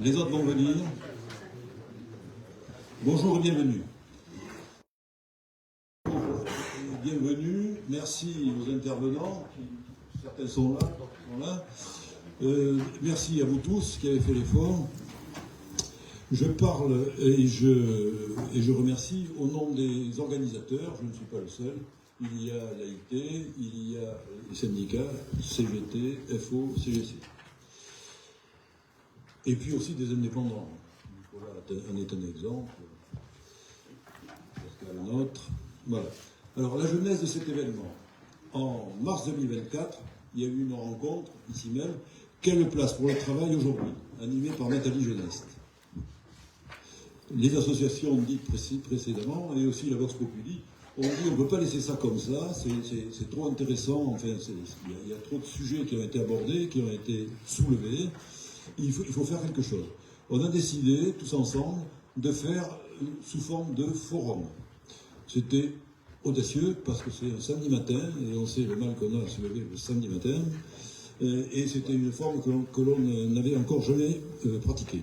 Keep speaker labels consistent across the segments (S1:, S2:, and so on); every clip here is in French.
S1: Les autres vont venir. Bonjour et bienvenue. Bienvenue, merci aux intervenants, certains sont là, d'autres sont là. Merci à vous tous qui avez fait l'effort. Je parle et je remercie au nom des organisateurs, je ne suis pas le seul. Il y a l'AIT, il y a les syndicats, CGT, FO, CGC. Et puis aussi des indépendants. Nicolas en est un exemple. Pascal un autre. Voilà. Alors, la genèse de cet événement. En mars 2024, il y a eu une rencontre, ici même, Quelle place pour le travail aujourd'hui, animée par Nathalie Geneste. Les associations dites précédemment, et aussi la Vox Populi, ont dit on ne peut pas laisser ça comme ça, c'est trop intéressant, enfin, il y a trop de sujets qui ont été abordés, qui ont été soulevés, il faut faire quelque chose. On a décidé, tous ensemble, de faire sous forme de forum. C'était audacieux, parce que c'est un samedi matin, et on sait le mal qu'on a à se lever le samedi matin, et c'était une forme que l'on n'avait encore jamais pratiquée.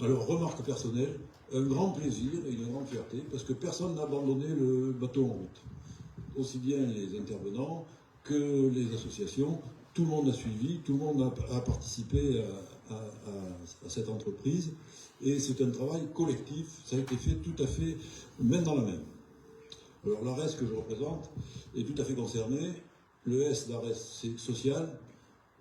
S1: Alors, remarque personnelle, un grand plaisir et une grande fierté, parce que personne n'a abandonné le bateau en route. Aussi bien les intervenants que les associations, tout le monde a suivi, tout le monde a participé à cette entreprise, et c'est un travail collectif, ça a été fait tout à fait main dans la main. Alors l'ARES que je représente est tout à fait concerné. Le S d'ARES, c'est social.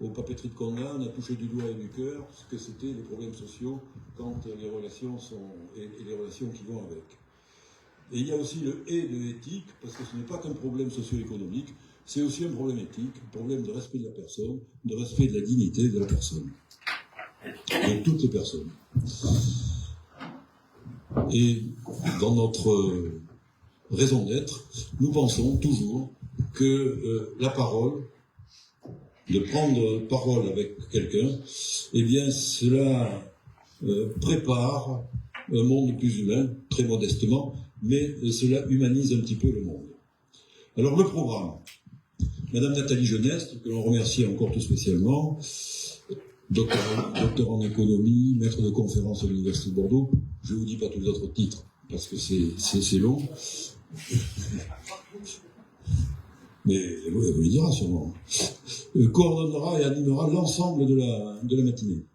S1: Au papeterie de Condat, on a touché du doigt et du cœur ce que c'était les problèmes sociaux quand les relations et les relations qui vont avec. Et il y a aussi le et de éthique, parce que ce n'est pas qu'un problème socio-économique, c'est aussi un problème éthique, un problème de respect de la personne, de respect de la dignité de la personne, de toutes les personnes. Et dans notre raison d'être, nous pensons toujours que la parole, de prendre parole avec quelqu'un, eh bien cela prépare un monde plus humain, très modestement, mais cela humanise un petit peu le monde. Alors le programme, Madame Nathalie Geneste, que l'on remercie encore tout spécialement, docteur en économie, maître de conférence à l'Université de Bordeaux, je ne vous dis pas tous les autres titres, parce que c'est long, mais elle vous le dira sûrement, coordonnera et animera l'ensemble de la matinée.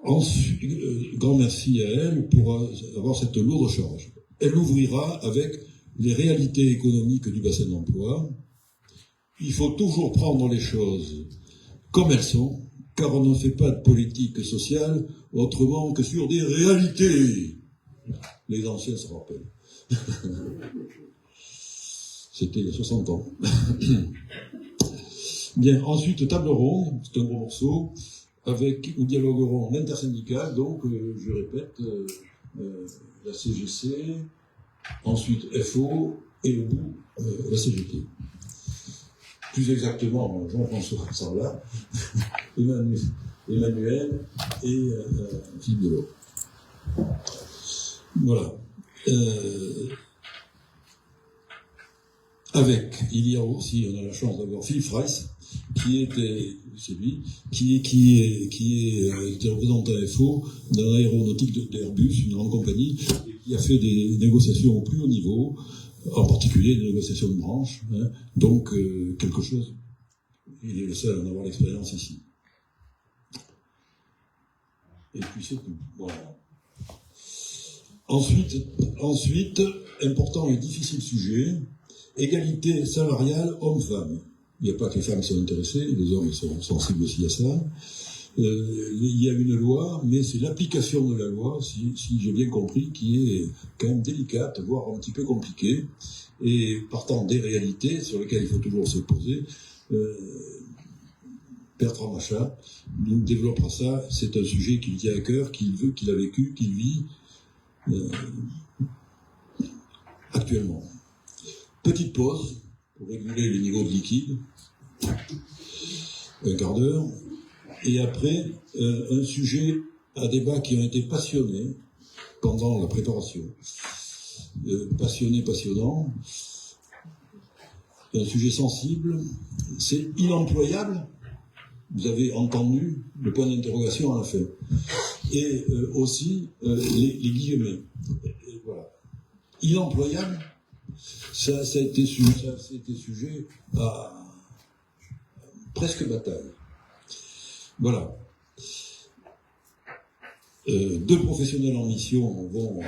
S1: Ensuite, grand merci à elle pour avoir cette lourde charge. Elle ouvrira avec les réalités économiques du bassin d'emploi. Il faut toujours prendre les choses comme elles sont, car on ne fait pas de politique sociale autrement que sur des réalités. Les anciens se rappellent. C'était il y a 60 ans. Bien, ensuite, table ronde, c'est un gros morceau, où dialogueront l'intersyndicale, donc, je répète, la CGC, ensuite FO, et au bout, la CGT. Plus exactement, Jean-François Sarlat, Emmanuel et Philippe Delors. Voilà. Il y a aussi, on a la chance d'avoir Philippe Freiss, qui était représentant FO dans l'aéronautique d'Airbus, une grande compagnie, et qui a fait des négociations au plus haut niveau, en particulier des négociations de branche, hein, donc quelque chose. Il est le seul à en avoir l'expérience ici. Et puis c'est tout. Voilà. Ensuite, important et difficile sujet, égalité salariale homme-femme. Il n'y a pas que les femmes qui sont intéressées, les hommes ils sont sensibles aussi à ça. Il y a une loi, mais c'est l'application de la loi, si j'ai bien compris, qui est quand même délicate, voire un petit peu compliquée. Et partant des réalités sur lesquelles il faut toujours se poser, Bertrand Machat nous développera ça. C'est un sujet qui lui tient à cœur, qu'il veut, qu'il a vécu, qu'il vit actuellement. Petite pause pour réguler les niveaux de liquide, un quart d'heure, et après un sujet à débat qui ont été passionnés pendant la préparation. Passionnant, un sujet sensible, c'est inemployable. Vous avez entendu le point d'interrogation à la fin. Et aussi les guillemets. Et voilà. Inemployable, ça a été sujet à presque bataille. Voilà. Deux professionnels en mission vont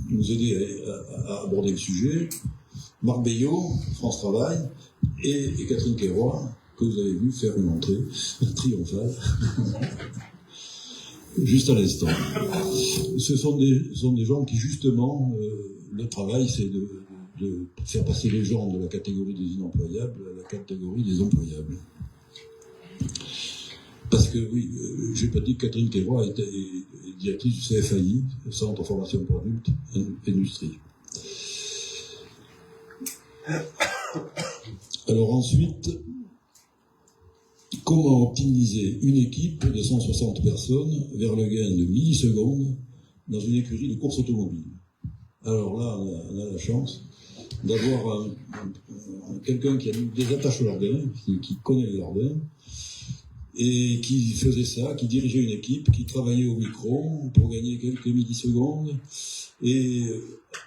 S1: nous aider à aborder le sujet. Marc Bayot, France Travail, et Catherine Queyroy, que vous avez vu faire une entrée triomphale, juste à l'instant. Ce sont des gens qui, justement, le travail, c'est de faire passer les gens de la catégorie des inemployables à la catégorie des employables. Parce que, oui, j'ai pas dit que Catherine Queyroy est directrice du CFAI, Centre de formation pour adultes, industrie. Alors ensuite, comment optimiser une équipe de 160 personnes vers le gain de millisecondes dans une écurie de course automobile? Alors là, on a la chance d'avoir quelqu'un qui a des attaches au Lardin, qui connaît le Lardin, et qui faisait ça, qui dirigeait une équipe, qui travaillait au micro pour gagner quelques millisecondes, et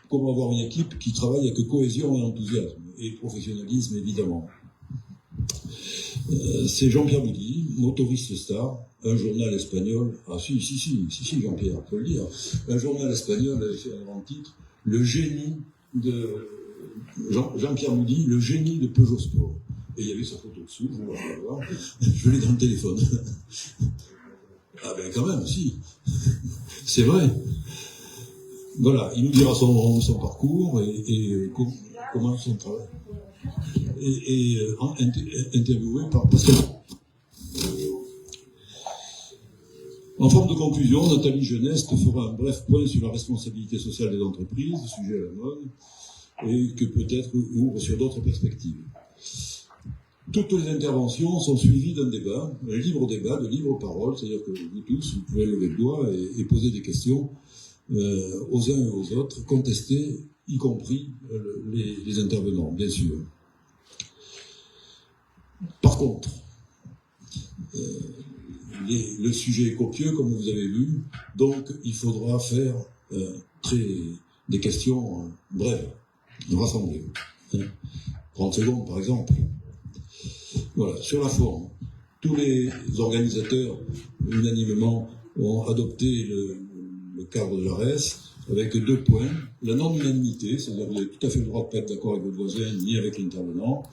S1: comment avoir une équipe qui travaille avec cohésion et enthousiasme, et professionnalisme évidemment. C'est Jean-Pierre Boudy, motoriste star, un journal espagnol, si Jean-Pierre, faut le dire, un journal espagnol avait fait un grand titre, le génie de Jean-Pierre Boudy, le génie de Peugeot Sport. Et il y avait sa photo dessous, je l'ai dans le téléphone. Ah ben quand même, si. C'est vrai. Voilà, il nous dira son parcours et comment son travail. Et interviewé par Pascal. En forme de conclusion, Nathalie Geneste fera un bref point sur la responsabilité sociale des entreprises, sujet à la mode, et que peut-être ouvre sur d'autres perspectives. Toutes les interventions sont suivies d'un débat, un libre débat, de libre parole, c'est-à-dire que vous tous, vous pouvez lever le doigt et poser des questions aux uns et aux autres, contester, y compris les intervenants, bien sûr. Par contre, le sujet est copieux, comme vous avez vu, donc il faudra faire des questions brèves, rassemblées. 30 secondes, par exemple. Voilà, sur la forme, tous les organisateurs, unanimement, ont adopté le cadre de l'ARES avec 2 points. La non-unanimité, c'est-à-dire que vous avez tout à fait le droit de ne pas être d'accord avec votre voisin, ni avec l'intervenant,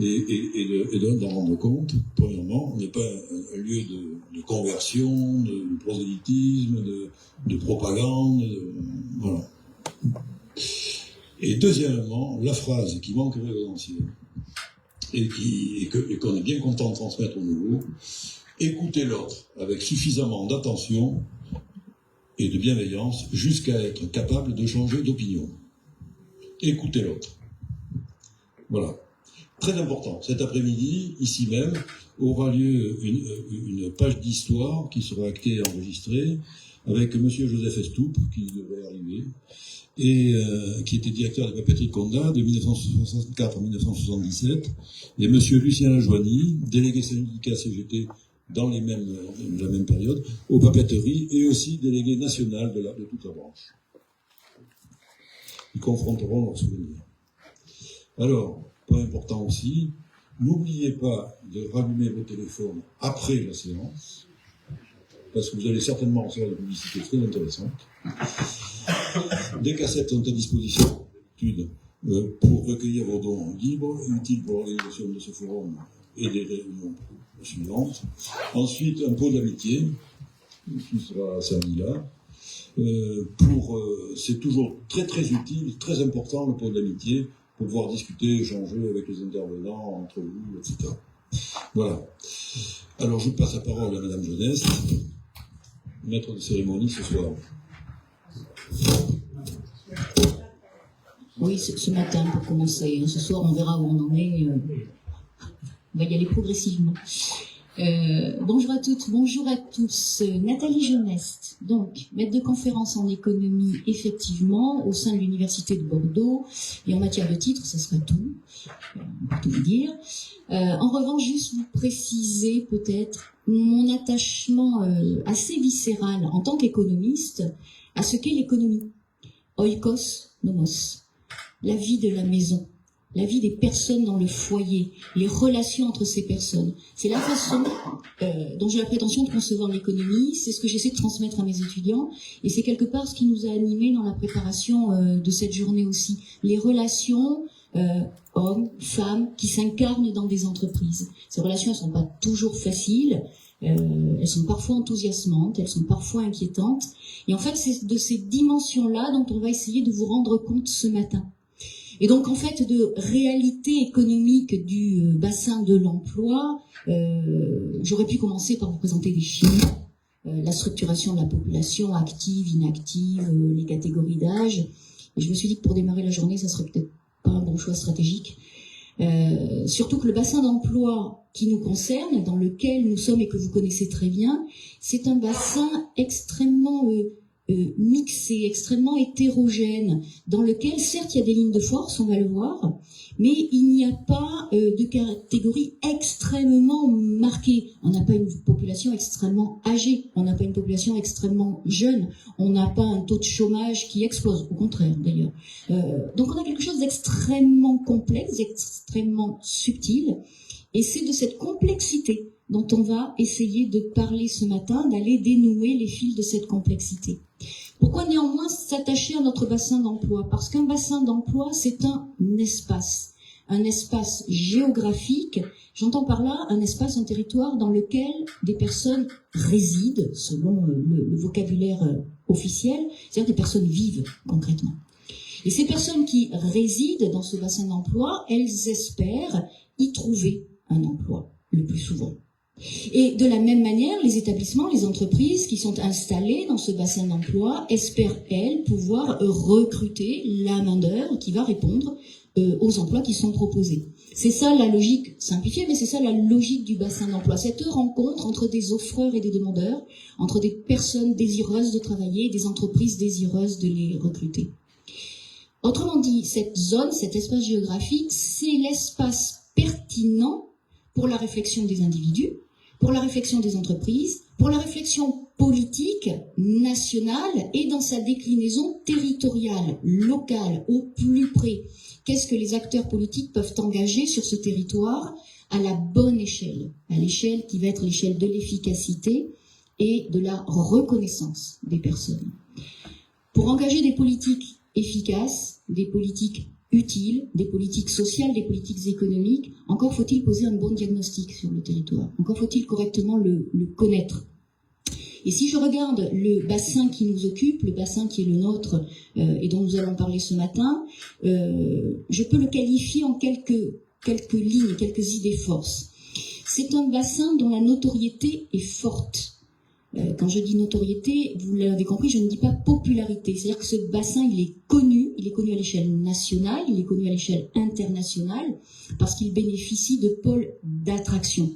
S1: et d'en rendre compte. Premièrement, on n'est pas un lieu de conversion, de prosélytisme, de propagande, voilà. Et deuxièmement, la phrase qui manquerait aux anciens, et qu'on est bien content de transmettre au nouveau, écoutez l'autre avec suffisamment d'attention et de bienveillance jusqu'à être capable de changer d'opinion. Écoutez l'autre. Voilà. Très important. Cet après-midi, ici même, aura lieu une page d'histoire qui sera actée et enregistrée avec M. Joseph Estoupe, qui devrait arriver, et qui était directeur de la papeterie de Condat de 1964 à 1977, et M. Lucien Lajoigny, délégué syndicat CGT dans la même période, aux papeteries, et aussi délégué national de toute la branche. Ils confronteront leurs souvenirs. Alors, point important aussi, n'oubliez pas de rallumer vos téléphones après la séance, parce que vous allez certainement recevoir des publicités très intéressantes. Des cassettes sont à disposition pour recueillir vos dons libres, utiles pour l'organisation de ce forum et des réunions suivantes. Ensuite, un pot d'amitié, qui sera servi là. C'est toujours très très utile, très important le pot d'amitié, pour pouvoir discuter, échanger avec les intervenants, entre vous, etc. Voilà. Alors je passe la parole à Madame Geneste, maître de cérémonie ce soir.
S2: Oui, ce matin pour commencer. Ce soir, on verra où on en est. On va y aller progressivement. Bonjour à toutes, bonjour à tous. Nathalie Geneste, donc maître de conférence en économie, effectivement, au sein de l'Université de Bordeaux. Et en matière de titre, ça serait tout, pour tout vous dire. En revanche, juste vous préciser peut-être mon attachement assez viscéral en tant qu'économiste à ce qu'est l'économie. Oikos nomos, la vie de la maison. La vie des personnes dans le foyer, les relations entre ces personnes. C'est la façon dont j'ai la prétention de concevoir l'économie, c'est ce que j'essaie de transmettre à mes étudiants, et c'est quelque part ce qui nous a animés dans la préparation de cette journée aussi. Les relations hommes, femmes, qui s'incarnent dans des entreprises. Ces relations, elles sont pas toujours faciles, elles sont parfois enthousiasmantes, elles sont parfois inquiétantes, et en fait, c'est de ces dimensions-là dont on va essayer de vous rendre compte ce matin. Et donc, en fait, de réalité économique du bassin de l'emploi, j'aurais pu commencer par vous présenter des chiffres, la structuration de la population, active, inactive, les catégories d'âge. Et je me suis dit que pour démarrer la journée, ça serait peut-être pas un bon choix stratégique. Surtout que le bassin d'emploi qui nous concerne, dans lequel nous sommes et que vous connaissez très bien, c'est un bassin extrêmement mixé, extrêmement hétérogène, dans lequel, certes, il y a des lignes de force, on va le voir, mais il n'y a pas de catégorie extrêmement marquée. On n'a pas une population extrêmement âgée, on n'a pas une population extrêmement jeune, on n'a pas un taux de chômage qui explose, au contraire d'ailleurs. Donc on a quelque chose d'extrêmement complexe, extrêmement subtil, et c'est de cette complexité dont on va essayer de parler ce matin, d'aller dénouer les fils de cette complexité. Pourquoi néanmoins s'attacher à notre bassin d'emploi? Parce qu'un bassin d'emploi, c'est un espace géographique. J'entends par là un espace, un territoire dans lequel des personnes résident, selon le vocabulaire officiel, c'est-à-dire des personnes vivent concrètement. Et ces personnes qui résident dans ce bassin d'emploi, elles espèrent y trouver un emploi, le plus souvent. Et de la même manière, les établissements, les entreprises qui sont installées dans ce bassin d'emploi espèrent, elles, pouvoir recruter la main-d'œuvre qui va répondre aux emplois qui sont proposés. C'est ça la logique simplifiée, mais c'est ça la logique du bassin d'emploi. Cette rencontre entre des offreurs et des demandeurs, entre des personnes désireuses de travailler et des entreprises désireuses de les recruter. Autrement dit, cette zone, cet espace géographique, c'est l'espace pertinent pour la réflexion des individus, pour la réflexion des entreprises, pour la réflexion politique, nationale et dans sa déclinaison territoriale, locale, au plus près. Qu'est-ce que les acteurs politiques peuvent engager sur ce territoire à la bonne échelle, à l'échelle qui va être l'échelle de l'efficacité et de la reconnaissance des personnes. Pour engager des politiques efficaces, des politiques utiles, des politiques sociales, des politiques économiques, encore faut-il poser un bon diagnostic sur le territoire, encore faut-il correctement le connaître. Et si je regarde le bassin qui nous occupe, le bassin qui est le nôtre et dont nous allons parler ce matin, je peux le qualifier en quelques lignes, quelques idées forces. C'est un bassin dont la notoriété est forte. Quand je dis notoriété, vous l'avez compris, je ne dis pas popularité. C'est-à-dire que ce bassin, il est connu à l'échelle nationale, il est connu à l'échelle internationale, parce qu'il bénéficie de pôles d'attraction,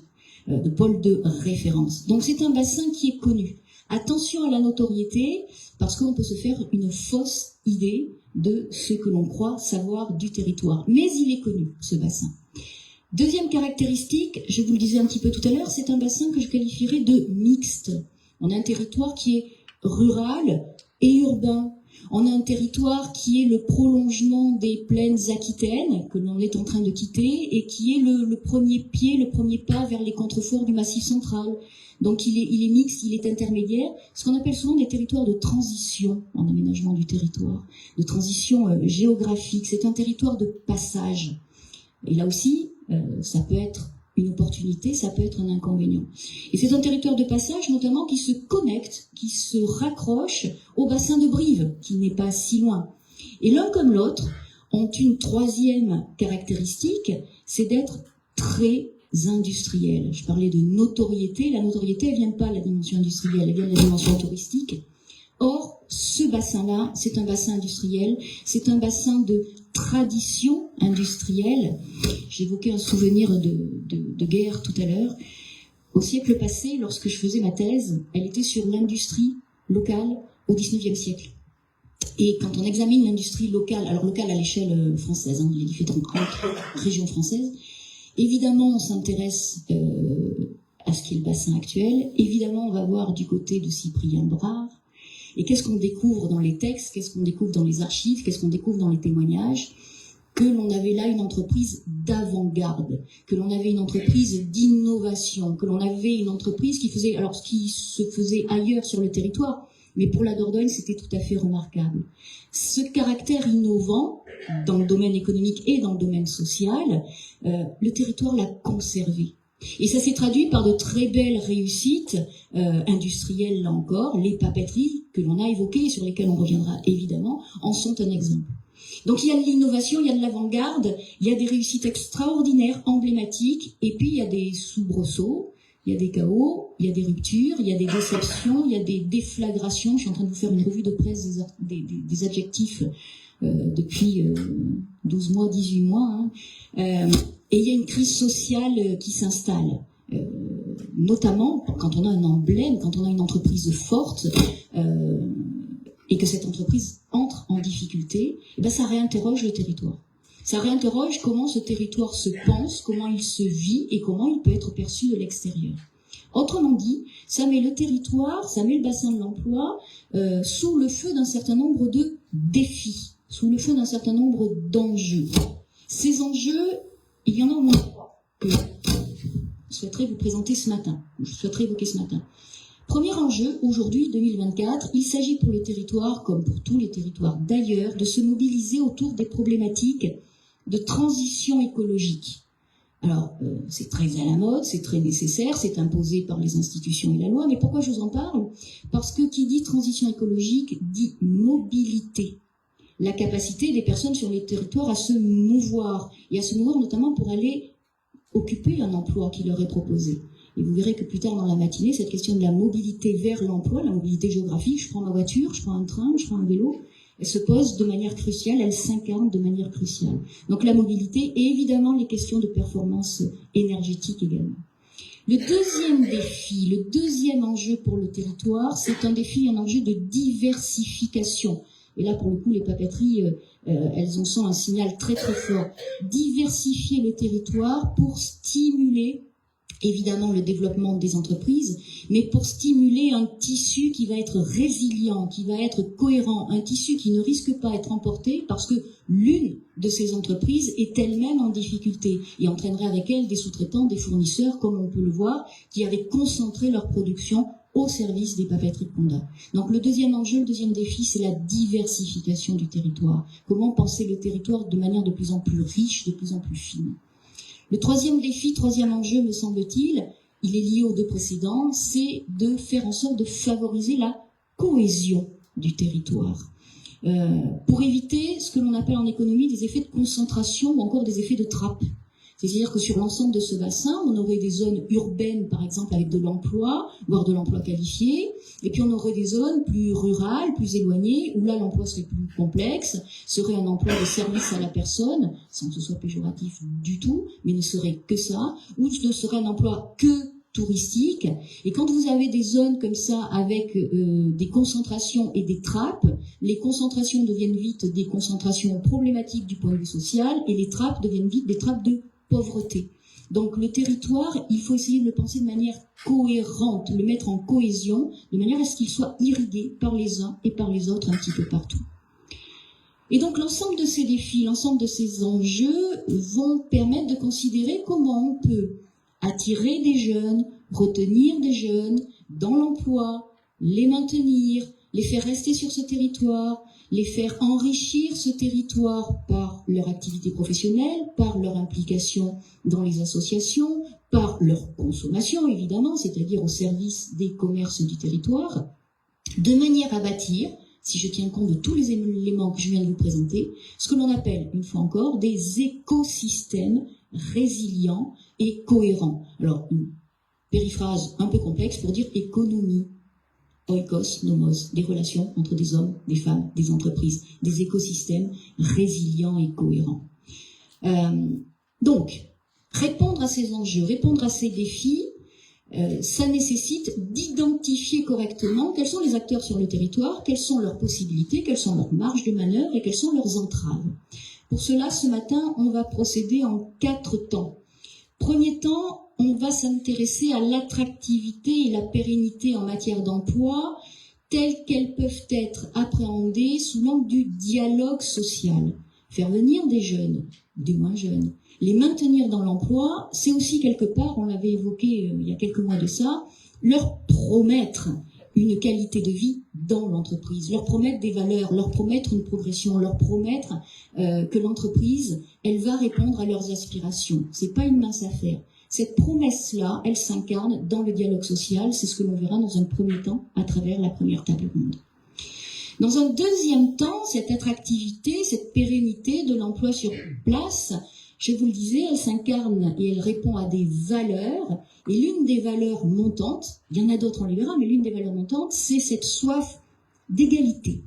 S2: de pôles de référence. Donc c'est un bassin qui est connu. Attention à la notoriété, parce qu'on peut se faire une fausse idée de ce que l'on croit savoir du territoire. Mais il est connu, ce bassin. Deuxième caractéristique, je vous le disais un petit peu tout à l'heure, c'est un bassin que je qualifierais de mixte. On a un territoire qui est rural et urbain. On a un territoire qui est le prolongement des plaines aquitaines, que l'on est en train de quitter, et qui est le premier pied, le premier pas vers les contreforts du Massif central. Donc il est mixte, il est intermédiaire, ce qu'on appelle souvent des territoires de transition en aménagement du territoire, de transition géographique. C'est un territoire de passage. Et là aussi, ça peut être une opportunité, ça peut être un inconvénient. Et c'est un territoire de passage notamment qui se connecte, qui se raccroche au bassin de Brive, qui n'est pas si loin. Et l'un comme l'autre ont une troisième caractéristique, c'est d'être très industriel. Je parlais de notoriété. La notoriété, elle vient pas de la dimension industrielle, elle vient de la dimension touristique. Or, ce bassin-là, c'est un bassin industriel, c'est un bassin de tradition industrielle. J'évoquais un souvenir de guerre tout à l'heure. au siècle passé, lorsque je faisais ma thèse, elle était sur l'industrie locale au XIXe siècle. Et quand on examine l'industrie locale, alors locale à l'échelle française, hein, les différentes régions françaises, évidemment on s'intéresse à ce qui est le bassin actuel, évidemment on va voir du côté de Cyprien Brard, et qu'est-ce qu'on découvre dans les textes, qu'est-ce qu'on découvre dans les archives, qu'est-ce qu'on découvre dans les témoignages, que l'on avait là une entreprise d'avant-garde, que l'on avait une entreprise d'innovation, que l'on avait une entreprise qui faisait, alors ce qui se faisait ailleurs sur le territoire, mais pour la Dordogne, c'était tout à fait remarquable. Ce caractère innovant, dans le domaine économique et dans le domaine social, le territoire l'a conservé. Et ça s'est traduit par de très belles réussites industrielles, là encore. Les papeteries que l'on a évoquées, sur lesquelles on reviendra évidemment, en sont un exemple. Donc il y a de l'innovation, il y a de l'avant-garde, il y a des réussites extraordinaires, emblématiques, et puis il y a des soubresauts, il y a des chaos, il y a des ruptures, il y a des déceptions, il y a des déflagrations. Je suis en train de vous faire une revue de presse des adjectifs depuis 12 mois, 18 mois. Hein. Et il y a une crise sociale qui s'installe. Notamment quand on a un emblème, quand on a une entreprise forte, et que cette entreprise entre en difficulté, et ben ça réinterroge le territoire. Ça réinterroge comment ce territoire se pense, comment il se vit et comment il peut être perçu de l'extérieur. Autrement dit, ça met le territoire, ça met le bassin de l'emploi sous le feu d'un certain nombre de défis, sous le feu d'un certain nombre d'enjeux. Ces enjeux, il y en a au moins trois que je souhaiterais vous présenter ce matin, je souhaiterais évoquer ce matin. Premier enjeu, aujourd'hui, 2024, il s'agit pour le territoire, comme pour tous les territoires d'ailleurs, de se mobiliser autour des problématiques de transition écologique. Alors, c'est très à la mode, c'est très nécessaire, c'est imposé par les institutions et la loi, mais pourquoi je vous en parle ? Parce que qui dit transition écologique dit mobilité. La capacité des personnes sur les territoires à se mouvoir, et à se mouvoir notamment pour aller occuper un emploi qui leur est proposé. Et vous verrez que plus tard dans la matinée, cette question de la mobilité vers l'emploi, la mobilité géographique, je prends ma voiture, je prends un train, je prends un vélo, elle se pose de manière cruciale, elle s'incarne de manière cruciale. Donc la mobilité et évidemment les questions de performance énergétique également. Le deuxième défi, le deuxième enjeu pour le territoire, c'est un défi, un enjeu de diversification. Et là, pour le coup, les papeteries, elles en sont un signal très très fort. Diversifier le territoire pour stimuler évidemment le développement des entreprises, mais pour stimuler un tissu qui va être résilient, qui va être cohérent, un tissu qui ne risque pas d'être emporté parce que l'une de ces entreprises est elle-même en difficulté et entraînerait avec elle des sous-traitants, des fournisseurs, comme on peut le voir, qui avaient concentré leur production au service des papeteries de Condat. Donc le deuxième enjeu, le deuxième défi, c'est la diversification du territoire. Comment penser le territoire de manière de plus en plus riche, de plus en plus fine. Le troisième défi, troisième enjeu, me semble-t-il, il est lié aux deux précédents, c'est de faire en sorte de favoriser la cohésion du territoire. Pour éviter ce que l'on appelle en économie des effets de concentration ou encore des effets de trappe. C'est-à-dire que sur l'ensemble de ce bassin, on aurait des zones urbaines, par exemple, avec de l'emploi, voire de l'emploi qualifié, et puis on aurait des zones plus rurales, plus éloignées, où là l'emploi serait plus complexe, serait un emploi de service à la personne, sans que ce soit péjoratif du tout, mais ne serait que ça, ou ne serait un emploi que touristique. Et quand vous avez des zones comme ça, avec des concentrations et des trappes, les concentrations deviennent vite des concentrations problématiques du point de vue social, et les trappes deviennent vite des trappes de pauvreté. Donc le territoire, il faut essayer de le penser de manière cohérente, le mettre en cohésion, de manière à ce qu'il soit irrigué par les uns et par les autres un petit peu partout. Et donc l'ensemble de ces défis, l'ensemble de ces enjeux vont permettre de considérer comment on peut attirer des jeunes, retenir des jeunes dans l'emploi, les maintenir, les faire rester sur ce territoire, les faire enrichir ce territoire par leur activité professionnelle, par leur implication dans les associations, par leur consommation évidemment, c'est-à-dire au service des commerces du territoire, de manière à bâtir, si je tiens compte de tous les éléments que je viens de vous présenter, ce que l'on appelle, une fois encore, des écosystèmes résilients et cohérents. Alors, une périphrase un peu complexe pour dire économie. Oikos, nomos, des relations entre des hommes, des femmes, des entreprises, des écosystèmes résilients et cohérents. Donc, répondre à ces enjeux, répondre à ces défis, ça nécessite d'identifier correctement quels sont les acteurs sur le territoire, quelles sont leurs possibilités, quelles sont leurs marges de manœuvre et quelles sont leurs entraves. Pour cela, ce matin, on va procéder en 4 temps. Premier temps, on va s'intéresser à l'attractivité et la pérennité en matière d'emploi, telles qu'elles peuvent être appréhendées sous l'angle du dialogue social. Faire venir des jeunes, des moins jeunes, les maintenir dans l'emploi, c'est aussi quelque part, on l'avait évoqué il y a quelques mois de ça, leur promettre une qualité de vie dans l'entreprise, leur promettre des valeurs, leur promettre une progression, leur promettre que l'entreprise, elle va répondre à leurs aspirations. C'est pas une mince affaire. Cette promesse-là, elle s'incarne dans le dialogue social, c'est ce que l'on verra dans un premier temps à travers la première table ronde. Dans un deuxième temps, cette attractivité, cette pérennité de l'emploi sur place, je vous le disais, elle s'incarne et elle répond à des valeurs. Et l'une des valeurs montantes, il y en a d'autres, on les verra, mais l'une des valeurs montantes, c'est cette soif d'égalité.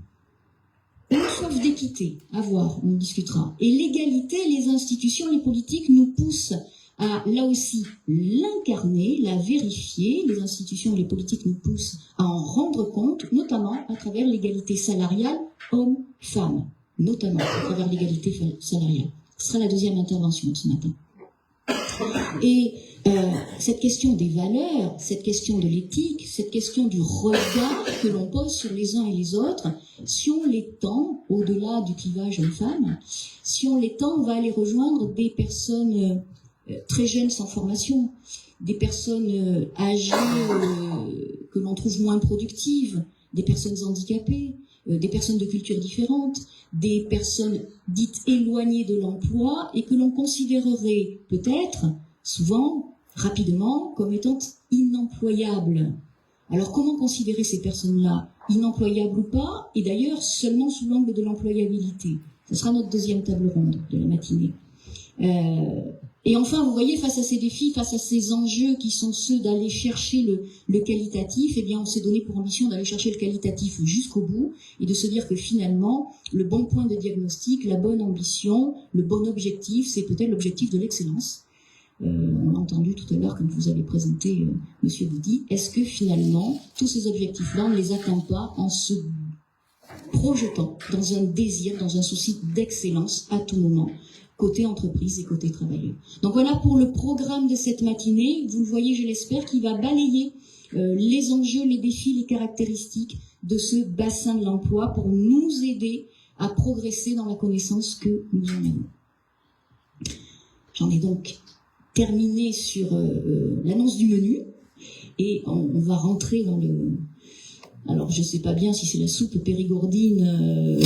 S2: Une soif d'équité, à voir, on en discutera. Et l'égalité, les institutions, les politiques nous poussent à, là aussi, l'incarner, la vérifier. Les institutions et les politiques nous poussent à en rendre compte, notamment à travers l'égalité salariale homme-femme. Notamment à travers l'égalité salariale. Ce sera la deuxième intervention de ce matin. Et cette question des valeurs, cette question de l'éthique, cette question du regard que l'on pose sur les uns et les autres, si on l'étend au-delà du clivage homme-femme, si on l'étend, on va aller rejoindre des personnes très jeunes sans formation, des personnes âgées que l'on trouve moins productives, des personnes handicapées, des personnes de cultures différentes, des personnes dites éloignées de l'emploi et que l'on considérerait peut-être, souvent, rapidement, comme étant inemployables. Alors comment considérer ces personnes-là, inemployables ou pas, et d'ailleurs seulement sous l'angle de l'employabilité? Ce sera notre deuxième table ronde de la matinée. Et enfin, vous voyez, face à ces défis, face à ces enjeux qui sont ceux d'aller chercher le qualitatif, eh bien, on s'est donné pour ambition d'aller chercher le qualitatif jusqu'au bout et de se dire que finalement, le bon point de diagnostic, la bonne ambition, le bon objectif, c'est peut-être l'objectif de l'excellence. On a entendu tout à l'heure, comme vous avez présenté, Monsieur Boudy, est-ce que finalement, tous ces objectifs-là, on ne les atteint pas en se projetant dans un désir, dans un souci d'excellence à tout moment, côté entreprise et côté travailleur. Donc voilà pour le programme de cette matinée. Vous le voyez, je l'espère, qui va balayer les enjeux, les défis, les caractéristiques de ce bassin de l'emploi pour nous aider à progresser dans la connaissance que nous en avons. J'en ai donc terminé sur l'annonce du menu et on va rentrer dans le... Alors je ne sais pas bien si c'est la soupe périgourdine...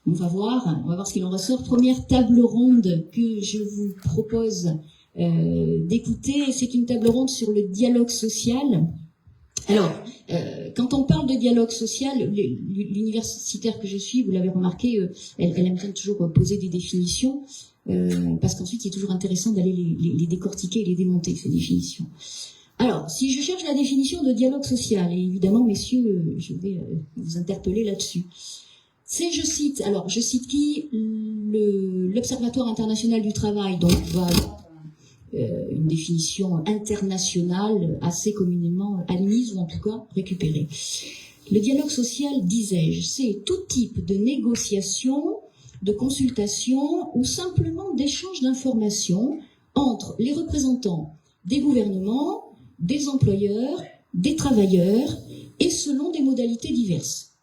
S2: On va voir ce qu'il en ressort. Première table ronde que je vous propose d'écouter, c'est une table ronde sur le dialogue social. Alors, quand on parle de dialogue social, l'universitaire que je suis, vous l'avez remarqué, elle aime bien toujours poser des définitions, parce qu'ensuite il est toujours intéressant d'aller les décortiquer et les démonter, ces définitions. Alors, si je cherche la définition de dialogue social, et évidemment, messieurs, je vais vous interpeller là-dessus. C'est, je cite qui? L'Observatoire international du travail, donc va une définition internationale assez communément admise ou en tout cas récupérée. Le dialogue social, disais-je, c'est tout type de négociation, de consultation ou simplement d'échange d'informations entre les représentants des gouvernements, des employeurs, des travailleurs et selon des modalités diverses.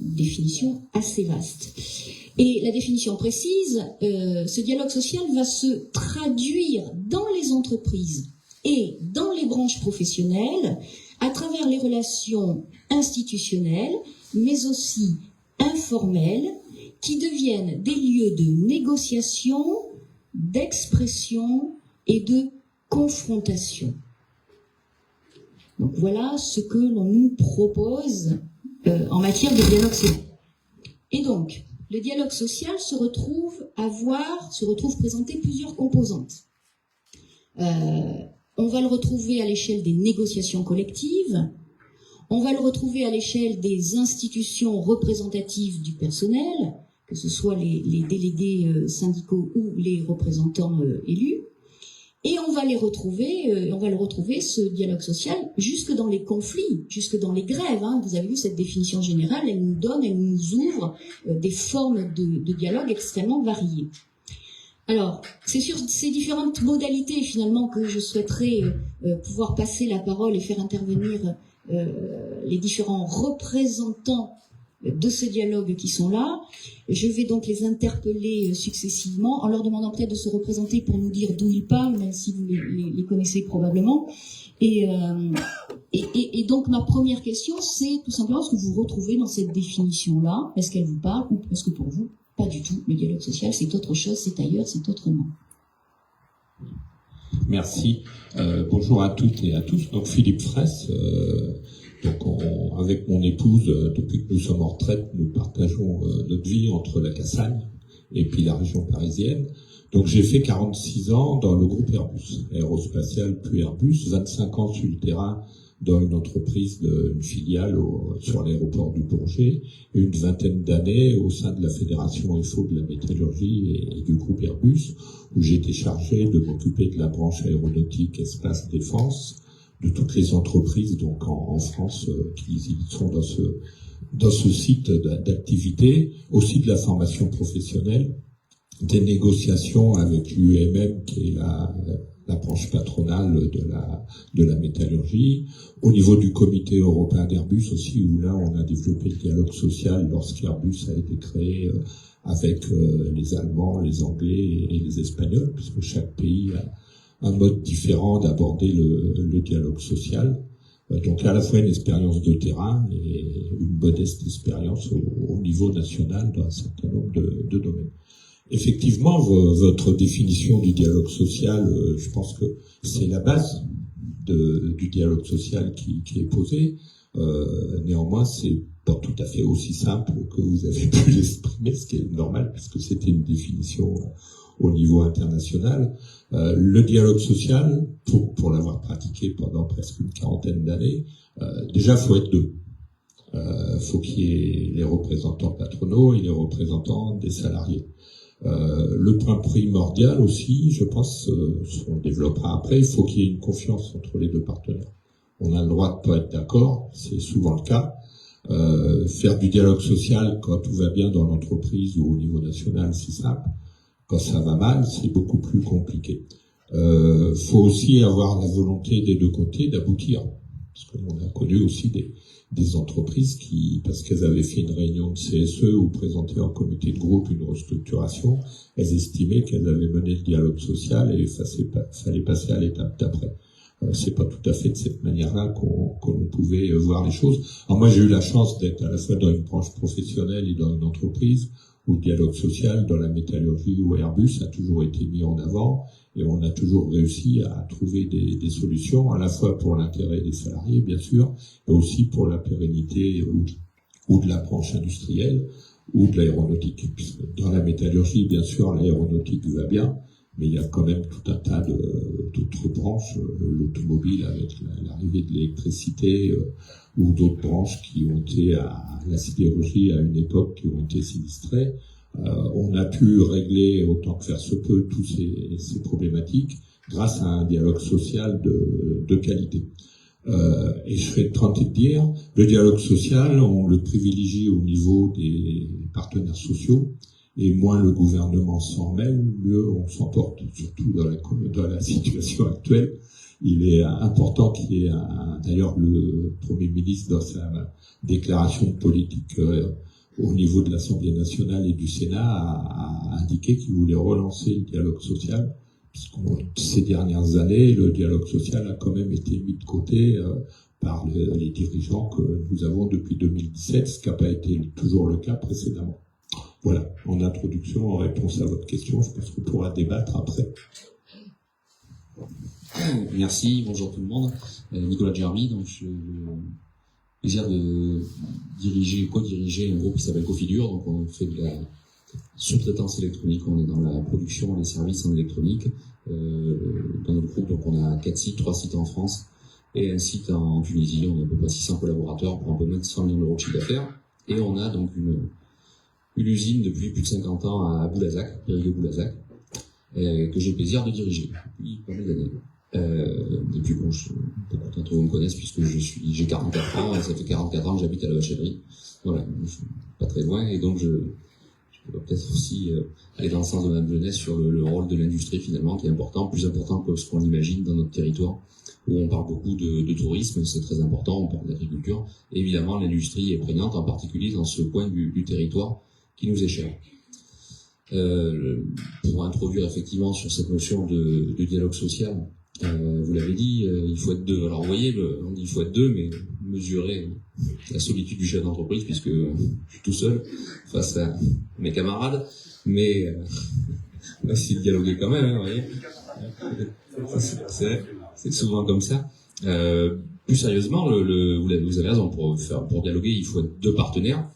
S2: Définition assez vaste. Et la définition précise, ce dialogue social va se traduire dans les entreprises et dans les branches professionnelles à travers les relations institutionnelles, mais aussi informelles, qui deviennent des lieux de négociation, d'expression et de confrontation. Donc voilà ce que l'on nous propose en matière de dialogue social. Et donc, le dialogue social se retrouve présenter plusieurs composantes. On va le retrouver à l'échelle des négociations collectives, on va le retrouver à l'échelle des institutions représentatives du personnel, que ce soit les délégués syndicaux ou les représentants élus, Et on va le retrouver, ce dialogue social, jusque dans les conflits, jusque dans les grèves. Hein. Vous avez vu cette définition générale, elle nous ouvre des formes de dialogue extrêmement variées. Alors, c'est sur ces différentes modalités, finalement, que je souhaiterais pouvoir passer la parole et faire intervenir les différents représentants de ce dialogue qui sont là. Je vais donc les interpeller successivement en leur demandant peut-être de se représenter pour nous dire d'où ils parlent, même si vous les connaissez probablement. Et donc ma première question, c'est tout simplement ce que vous retrouvez dans cette définition-là. Est-ce qu'elle vous parle ou est-ce que pour vous, pas du tout, le dialogue social, c'est autre chose, c'est ailleurs, c'est autrement.
S3: Merci. Bonjour à toutes et à tous. Donc Philippe Fraisse. Avec mon épouse, depuis que nous sommes en retraite, nous partageons notre vie entre la Cassagne et puis la région parisienne. Donc j'ai fait 46 ans dans le groupe Airbus, aérospatial puis Airbus, 25 ans sur le terrain dans une entreprise, une filiale sur l'aéroport du Bourget, et une vingtaine d'années au sein de la Fédération FO de la métallurgie et du groupe Airbus, où j'étais chargé de m'occuper de la branche aéronautique, espace, défense, de toutes les entreprises donc en France qui sont dans ce site d'activité, aussi de la formation professionnelle, des négociations avec l'UMM qui est la branche patronale de la métallurgie, au niveau du comité européen d'Airbus aussi, où là on a développé le dialogue social lorsqu'Airbus a été créé avec les Allemands, les Anglais et les Espagnols, puisque chaque pays a un mode différent d'aborder le dialogue social. Donc à la fois une expérience de terrain et une modeste expérience au niveau national dans un certain nombre de domaines. Effectivement, votre définition du dialogue social, je pense que c'est la base du dialogue social qui est posée. Néanmoins, c'est pas tout à fait aussi simple que vous avez pu l'exprimer, ce qui est normal puisque c'était une définition au niveau international. Le dialogue social, pour l'avoir pratiqué pendant presque une quarantaine d'années, déjà faut être deux. Faut qu'il y ait les représentants patronaux et les représentants des salariés. Le point primordial aussi, je pense, on le développera après, il faut qu'il y ait une confiance entre les deux partenaires. On a le droit de pas être d'accord, c'est souvent le cas. Faire du dialogue social quand tout va bien dans l'entreprise ou au niveau national, c'est simple. Quand ça va mal, c'est beaucoup plus compliqué. Faut aussi avoir la volonté des deux côtés d'aboutir. Parce qu'on a connu aussi des entreprises qui, parce qu'elles avaient fait une réunion de CSE ou présenté en comité de groupe une restructuration, elles estimaient qu'elles avaient mené le dialogue social et fallait passer à l'étape d'après. C'est pas tout à fait de cette manière-là qu'on pouvait voir les choses. Alors moi, j'ai eu la chance d'être à la fois dans une branche professionnelle et dans une entreprise où le dialogue social, dans la métallurgie ou Airbus, a toujours été mis en avant et on a toujours réussi à trouver des solutions, à la fois pour l'intérêt des salariés, bien sûr, et aussi pour la pérennité ou de la branche industrielle ou de l'aéronautique. Dans la métallurgie, bien sûr, l'aéronautique va bien, mais il y a quand même tout un tas d'autres branches, l'automobile avec l'arrivée de l'électricité, ou d'autres branches qui ont été la sidérurgie à une époque qui ont été sinistrées. On a pu régler autant que faire se peut toutes ces problématiques grâce à un dialogue social de qualité. Et je serais tenté de dire, le dialogue social, on le privilégie au niveau des partenaires sociaux, et moins le gouvernement s'en mêle, mieux on s'en porte, surtout dans la situation actuelle. Il est important qu'il y ait d'ailleurs le Premier ministre dans sa déclaration de politique au niveau de l'Assemblée nationale et du Sénat a indiqué qu'il voulait relancer le dialogue social, puisque ces dernières années, le dialogue social a quand même été mis de côté par les dirigeants que nous avons depuis 2017, ce qui n'a pas été toujours le cas précédemment. Voilà, en introduction, en réponse à votre question, je pense qu'on pourra débattre après.
S4: Merci, bonjour tout le monde. Nicolas Germy, donc j'ai le plaisir de co-diriger un groupe qui s'appelle Cofidure. Donc on fait de la sous-traitance électronique, on est dans la production des services en électronique. Dans notre groupe, donc on a 4 sites, 3 sites en France et un site en Tunisie. On a à peu près 600 collaborateurs pour un peu moins de 100 millions d'euros de chiffre d'affaires. Et on a donc une usine depuis plus de 50 ans à Boulazac, Périgueux-Boulazac. que j'ai le plaisir de diriger depuis pas mal d'années. Et puis bon, beaucoup d'entre vous me connaissent puisque j'ai 44 ans, et ça fait 44 ans que j'habite à la Vacherie. Voilà, je suis pas très loin, et donc je peux peut-être aussi aller dans le sens de ma jeunesse sur le rôle de l'industrie finalement, qui est important, plus important que ce qu'on imagine dans notre territoire, où on parle beaucoup de tourisme, c'est très important, on parle d'agriculture. Évidemment, l'industrie est prégnante, en particulier dans ce coin du territoire qui nous est cher. Pour introduire effectivement sur cette notion de dialogue social, vous l'avez dit, il faut être deux. Alors vous voyez, on dit il faut être deux, mais mesurer la solitude du chef d'entreprise, puisque je suis tout seul face à mes camarades, mais essayer de dialoguer quand même, vous voyez. C'est souvent comme ça. Plus sérieusement, vous avez raison, pour dialoguer, il faut être deux partenaires.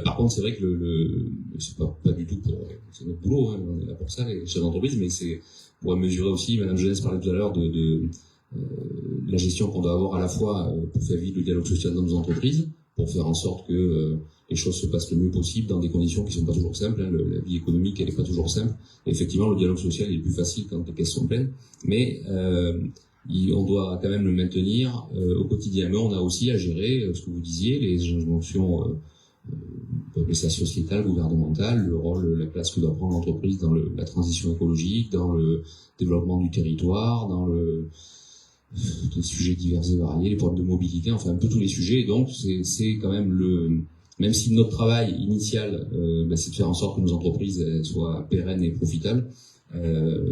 S4: Par contre, c'est vrai que c'est pas du tout c'est notre boulot, hein, on est là pour ça, les chefs d'entreprise, mais c'est pour mesurer aussi, Madame Jeunesse parlait tout à l'heure de la gestion qu'on doit avoir à la fois pour faire vivre le dialogue social dans nos entreprises, pour faire en sorte que les choses se passent le mieux possible dans des conditions qui sont pas toujours simples, hein, la vie économique elle est pas toujours simple. Et effectivement, le dialogue social est plus facile quand les caisses sont pleines, mais on doit quand même le maintenir au quotidien. Mais on a aussi à gérer ce que vous disiez, les injonctions on peut appeler ça sociétal, gouvernemental, le rôle, la place que doit prendre l'entreprise dans la transition écologique, dans le développement du territoire, dans les sujets divers et variés, les problèmes de mobilité, enfin un peu tous les sujets. Et donc c'est quand même même si notre travail initial, c'est de faire en sorte que nos entreprises soient pérennes et profitables,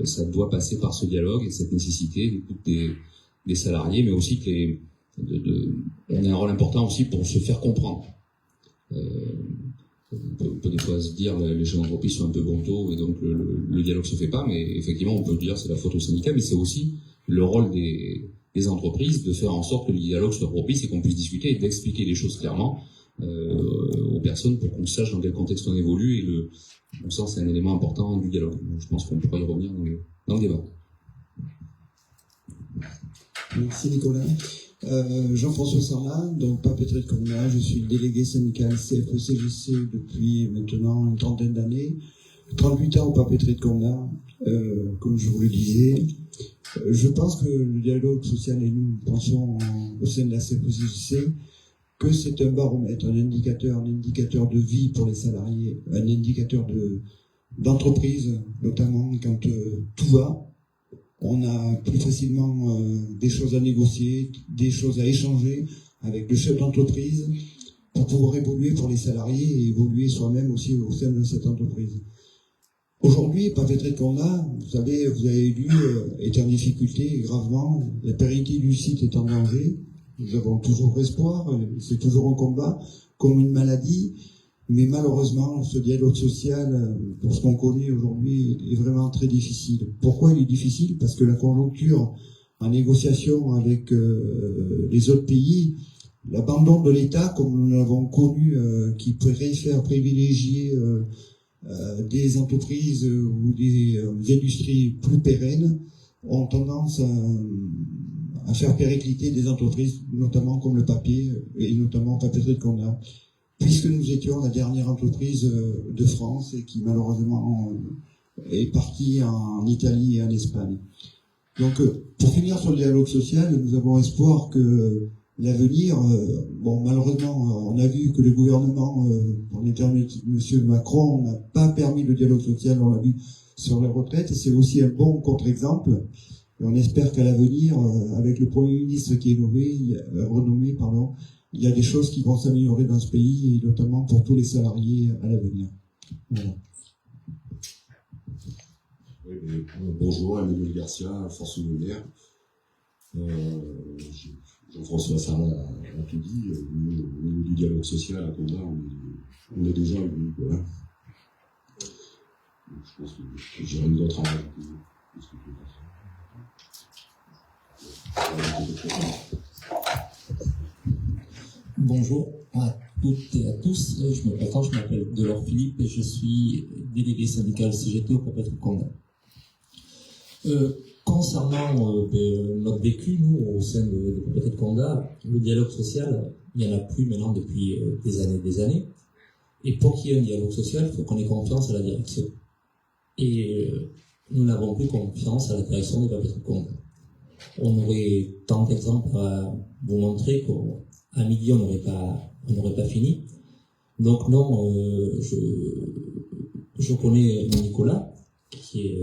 S4: ça doit passer par ce dialogue et cette nécessité d'écoute des salariés, mais aussi que on a un rôle important aussi pour se faire comprendre. On peut des fois se dire les chefs d'entreprise sont un peu bontos et donc le dialogue se fait pas, mais effectivement on peut dire c'est la faute au syndicat, mais c'est aussi le rôle des entreprises de faire en sorte que le dialogue soit propice et qu'on puisse discuter et d'expliquer les choses clairement aux personnes pour qu'on sache dans quel contexte on évolue, et bon, ça c'est un élément important du dialogue. Donc, je pense qu'on pourra y revenir dans le débat.
S5: Merci Nicolas. Jean-François Sarlat, donc Papeterie de Cornat, je suis délégué syndical CFE-CGC depuis maintenant une trentaine d'années, 38 ans au Papeterie de Cornat, comme je vous le disais. Je pense que le dialogue social, et nous pensons au sein de la CFE-CGC, que c'est un baromètre, un indicateur de vie pour les salariés, un indicateur d'entreprise, notamment quand tout va. On a plus facilement des choses à négocier, des choses à échanger avec le chef d'entreprise pour pouvoir évoluer pour les salariés et évoluer soi-même aussi au sein de cette entreprise. Aujourd'hui, Papeterie de Cornat, vous avez lu, est en difficulté gravement. La pérennité du site est en danger. Nous avons toujours espoir, c'est toujours un combat, comme une maladie. Mais malheureusement, ce dialogue social, pour ce qu'on connaît aujourd'hui, est vraiment très difficile. Pourquoi il est difficile? Parce que la conjoncture en négociation avec les autres pays, l'abandon de l'État, comme nous l'avons connu, qui préfère privilégier des entreprises ou des industries plus pérennes, ont tendance à faire péricliter des entreprises, notamment comme le papier, et notamment Papeterie de Cornat, puisque nous étions la dernière entreprise de France et qui malheureusement est partie en Italie et en Espagne. Donc pour finir sur le dialogue social, nous avons espoir que l'avenir, malheureusement on a vu que le gouvernement, en intermédiaire de M. Macron, n'a pas permis le dialogue social, on l'a vu sur les retraites, et c'est aussi un bon contre-exemple. Et on espère qu'à l'avenir, avec le Premier ministre qui est renommé, il y a des choses qui vont s'améliorer dans ce pays, et notamment pour tous les salariés à l'avenir. Voilà.
S6: Oui, bonjour, Emmanuel Garcia, Force ouvrière. Jean-François Sarlat a tout dit. Au niveau du dialogue social à Cornat, on est déjà venu. Voilà. Donc, je pense que j'ai rien d'autre à rajouter.
S7: Bonjour à toutes et à tous. Je me présente, je m'appelle Delors Philippe et je suis délégué syndical CGT au Papeterie de Cornat. Concernant notre vécu, nous, au sein de Papeterie de Cornat, le dialogue social, il n'y en a plus maintenant depuis des années. Et pour qu'il y ait un dialogue social, il faut qu'on ait confiance à la direction. Et nous n'avons plus confiance à la direction des papeteries de Condat. On aurait tant d'exemples à vous montrer qu'à midi on n'aurait pas fini. Donc non, je connais Nicolas, qui est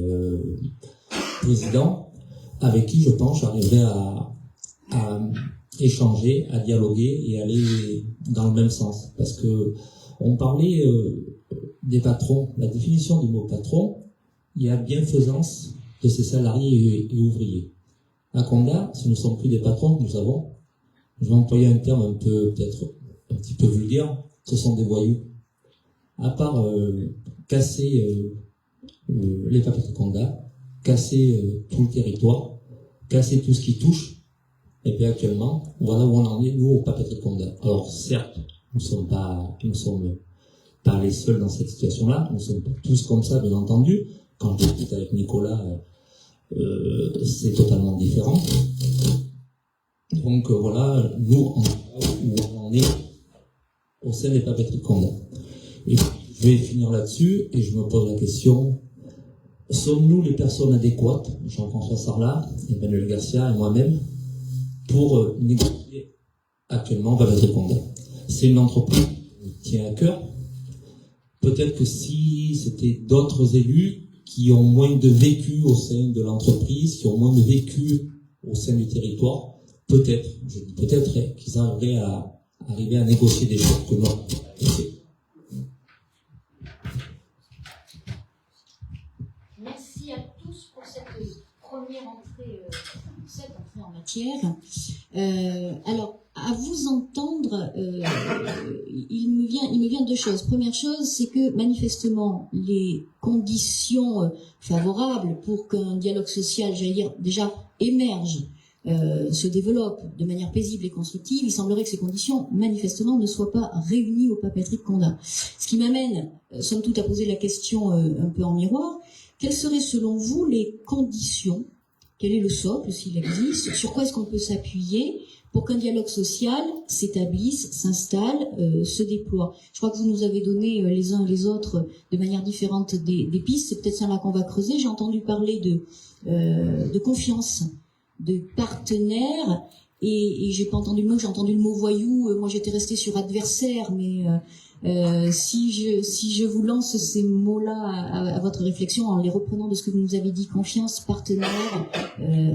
S7: président, avec qui je pense j'arriverai à échanger, à dialoguer et aller dans le même sens. Parce que on parlait des patrons, la définition du mot patron, il y a bienfaisance de ses salariés et ouvriers. À Condat, ce ne sont plus des patrons que nous avons. Je vais employer un terme peut-être un petit peu vulgaire, ce sont des voyous. À part casser les papeteries de Condat, casser tout le territoire, casser tout ce qui touche, et bien actuellement, voilà où on en est, nous, aux papeteries de Condat. Alors certes, nous ne sommes pas les seuls dans cette situation-là, nous ne sommes pas tous comme ça, bien entendu. Quand je discute avec Nicolas, c'est totalement différent. Donc voilà, nous, on est au sein des papeteries de Condat. Et je vais finir là-dessus, et je me pose la question, sommes-nous les personnes adéquates, Jean-François Sarlat, Emmanuel Garcia et moi-même, pour négocier actuellement papeterie de Condat? C'est une entreprise qui tient à cœur. Peut-être que si c'était d'autres élus qui ont moins de vécu au sein de l'entreprise, qui ont moins de vécu au sein du territoire, peut-être, je dis peut-être, qu'ils arriveraient à négocier des choses que moi.
S2: Merci à tous pour cette première entrée, en matière. Alors, à vous entendre, il me vient deux choses. Première chose, c'est que manifestement, les conditions favorables pour qu'un dialogue social, j'allais dire, déjà émerge, se développe de manière paisible et constructive, il semblerait que ces conditions, manifestement, ne soient pas réunies aux papeteries de Condat. Ce qui m'amène, somme toute, à poser la question un peu en miroir. Quelles seraient, selon vous, les conditions? Quel est le socle, s'il existe? Sur quoi est-ce qu'on peut s'appuyer pour qu'un dialogue social s'établisse, s'installe, se déploie? Je crois que vous nous avez donné les uns et les autres de manière différente des pistes. C'est peut-être ça là qu'on va creuser. J'ai entendu parler de confiance, de partenaires, et j'ai pas entendu le mot, j'ai entendu le mot voyou. Moi, j'étais restée sur adversaire, mais si je vous lance ces mots-là à votre réflexion en les reprenant de ce que vous nous avez dit, confiance, partenaire,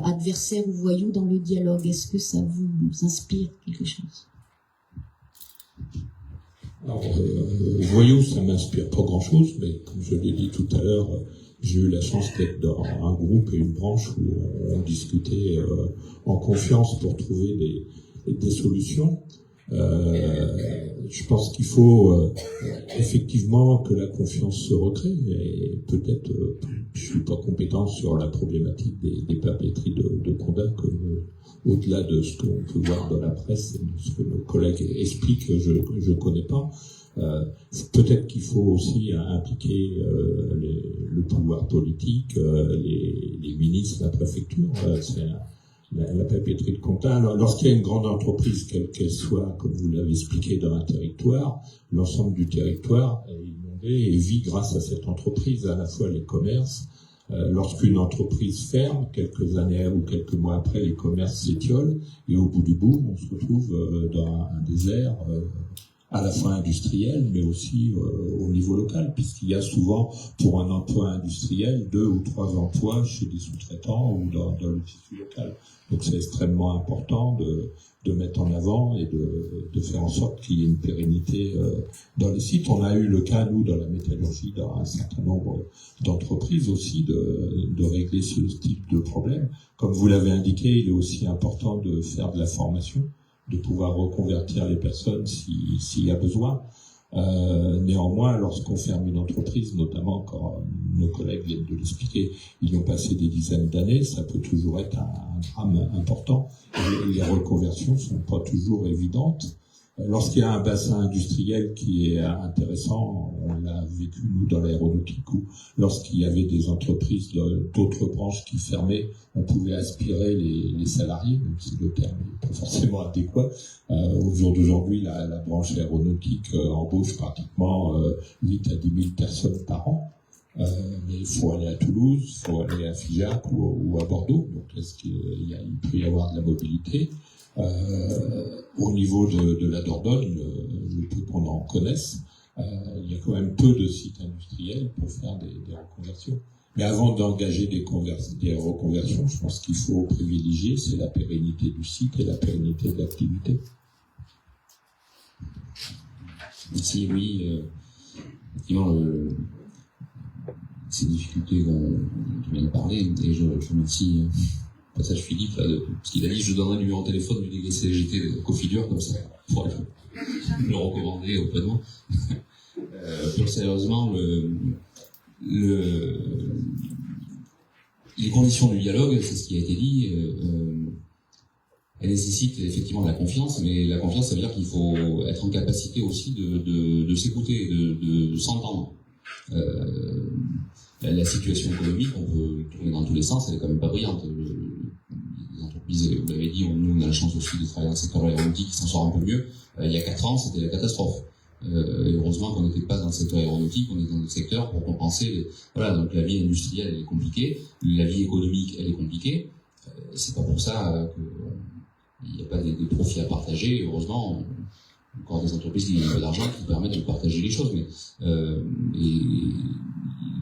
S2: adversaire ou voyou dans le dialogue, est-ce que ça vous inspire quelque chose?
S3: Alors, voyou, ça m'inspire pas grand-chose, mais comme je l'ai dit tout à l'heure, j'ai eu la chance d'être dans un groupe et une branche où on discutait en confiance pour trouver des solutions. Je pense qu'il faut effectivement que la confiance se recrée, et peut-être je suis pas compétent sur la problématique des papeteries de Condat, que au-delà de ce qu'on peut voir dans la presse et de ce que nos collègues expliquent, je connais pas. Peut-être qu'il faut aussi impliquer le pouvoir politique, les ministres, la préfecture. La papeterie de Condat, lorsqu'il y a une grande entreprise, quelle qu'elle soit, comme vous l'avez expliqué, dans un territoire, l'ensemble du territoire est inondé et vit grâce à cette entreprise, à la fois les commerces. Lorsqu'une entreprise ferme, quelques années ou quelques mois après, les commerces s'étiolent, et au bout du bout, on se retrouve dans un désert à la fois industriel, mais aussi au niveau local, puisqu'il y a souvent, pour un emploi industriel, 2 ou 3 emplois chez des sous-traitants ou dans le tissu local. Donc c'est extrêmement important de mettre en avant et de faire en sorte qu'il y ait une pérennité dans les sites. On a eu le cas, nous, dans la métallurgie, dans un certain nombre d'entreprises aussi, de régler ce type de problème. Comme vous l'avez indiqué, il est aussi important de faire de la formation, de pouvoir reconvertir les personnes s'il y a besoin. Néanmoins, lorsqu'on ferme une entreprise, notamment quand nos collègues viennent de l'expliquer, ils ont passé des dizaines d'années, ça peut toujours être un drame important. Et les reconversions sont pas toujours évidentes. Lorsqu'il y a un bassin industriel qui est intéressant, on l'a vécu nous dans l'aéronautique, où lorsqu'il y avait des entreprises d'autres branches qui fermaient, on pouvait aspirer les salariés, même si le terme n'est pas forcément adéquat. Au jour d'aujourd'hui, la branche aéronautique embauche pratiquement 8 à 10 000 personnes par an. Mais il faut aller à Toulouse, il faut aller à Figeac ou à Bordeaux. Donc est-ce il peut y avoir de la mobilité. Au niveau de la Dordogne, le peu qu'on en connaisse, il y a quand même peu de sites industriels pour faire des reconversions. Mais avant d'engager des reconversions, je pense qu'il faut privilégier, c'est la pérennité du site et la pérennité de l'activité.
S4: Ici, oui, effectivement, ces difficultés dont tu viens de parler, et je remercie passage Philippe, là, parce qu'il a dit je donnerai le numéro de téléphone du délégué CGT de Cofidure, comme ça, pour le recommander auprès de moi. Plus sérieusement, les conditions du dialogue, c'est ce qui a été dit, elles nécessitent effectivement de la confiance, mais la confiance, ça veut dire qu'il faut être en capacité aussi de s'écouter, de s'entendre. La situation économique, on peut tourner dans tous les sens, elle est quand même pas brillante. Les entreprises, vous l'avez dit, nous on a la chance aussi de travailler dans le secteur aéronautique qui s'en sort un peu mieux. Il y a 4 ans, c'était la catastrophe. Et heureusement qu'on n'était pas dans le secteur aéronautique, on était dans le secteur pour compenser. Voilà, donc la vie industrielle elle est compliquée, la vie économique elle est compliquée. C'est pas pour ça qu'il n'y a pas des profits à partager. Heureusement, encore des entreprises qui gagnent pas d'argent qui permettent de partager les choses, mais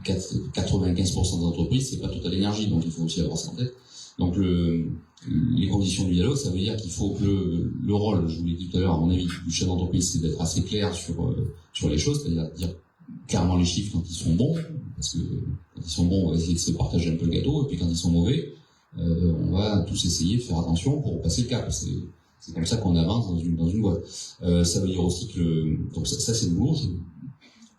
S4: 95% des entreprises, c'est pas Total Énergie, donc il faut aussi avoir ça en tête. Donc les conditions du dialogue, ça veut dire qu'il faut que le rôle, je vous l'ai dit tout à l'heure, à mon avis, du chef d'entreprise, c'est d'être assez clair sur les choses, c'est-à-dire dire clairement les chiffres quand ils sont bons, parce que quand ils sont bons, on va essayer de se partager un peu le gâteau, et puis quand ils sont mauvais, on va tous essayer de faire attention pour passer le cap. C'est comme ça qu'on avance dans une boîte. Ça veut dire aussi que donc ça c'est le boulot. Je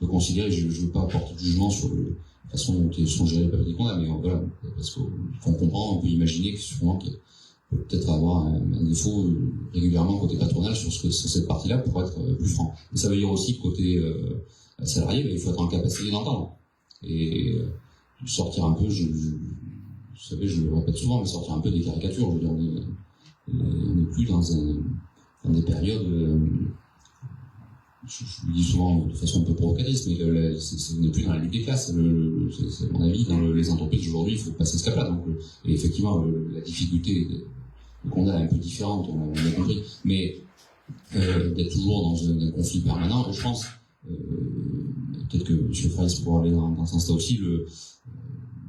S4: peux considérer, je veux pas apporter de jugement sur la façon dont sont gérés les papiers des comptables, mais voilà, parce qu'on comprend, on peut imaginer que sûrement qu'il peut peut-être avoir un défaut régulièrement côté patronal sur cette partie-là pour être plus franc. Mais ça veut dire aussi que côté salarié, il faut être en capacité d'entendre et sortir un peu. Vous savez, je le répète souvent, mais sortir un peu des caricatures. Je veux dire, on n'est plus dans des périodes. Je le dis souvent de façon un peu provocatrice, mais on n'est plus dans la lutte des classes. C'est à mon avis, dans les entreprises aujourd'hui, il faut passer ce cap-là. Donc, et effectivement, la difficulté qu'on a est un peu différente, on a compris. Mais d'être toujours dans un conflit permanent, je pense, peut-être que M. Freiss pourra aller dans ce sens-là aussi,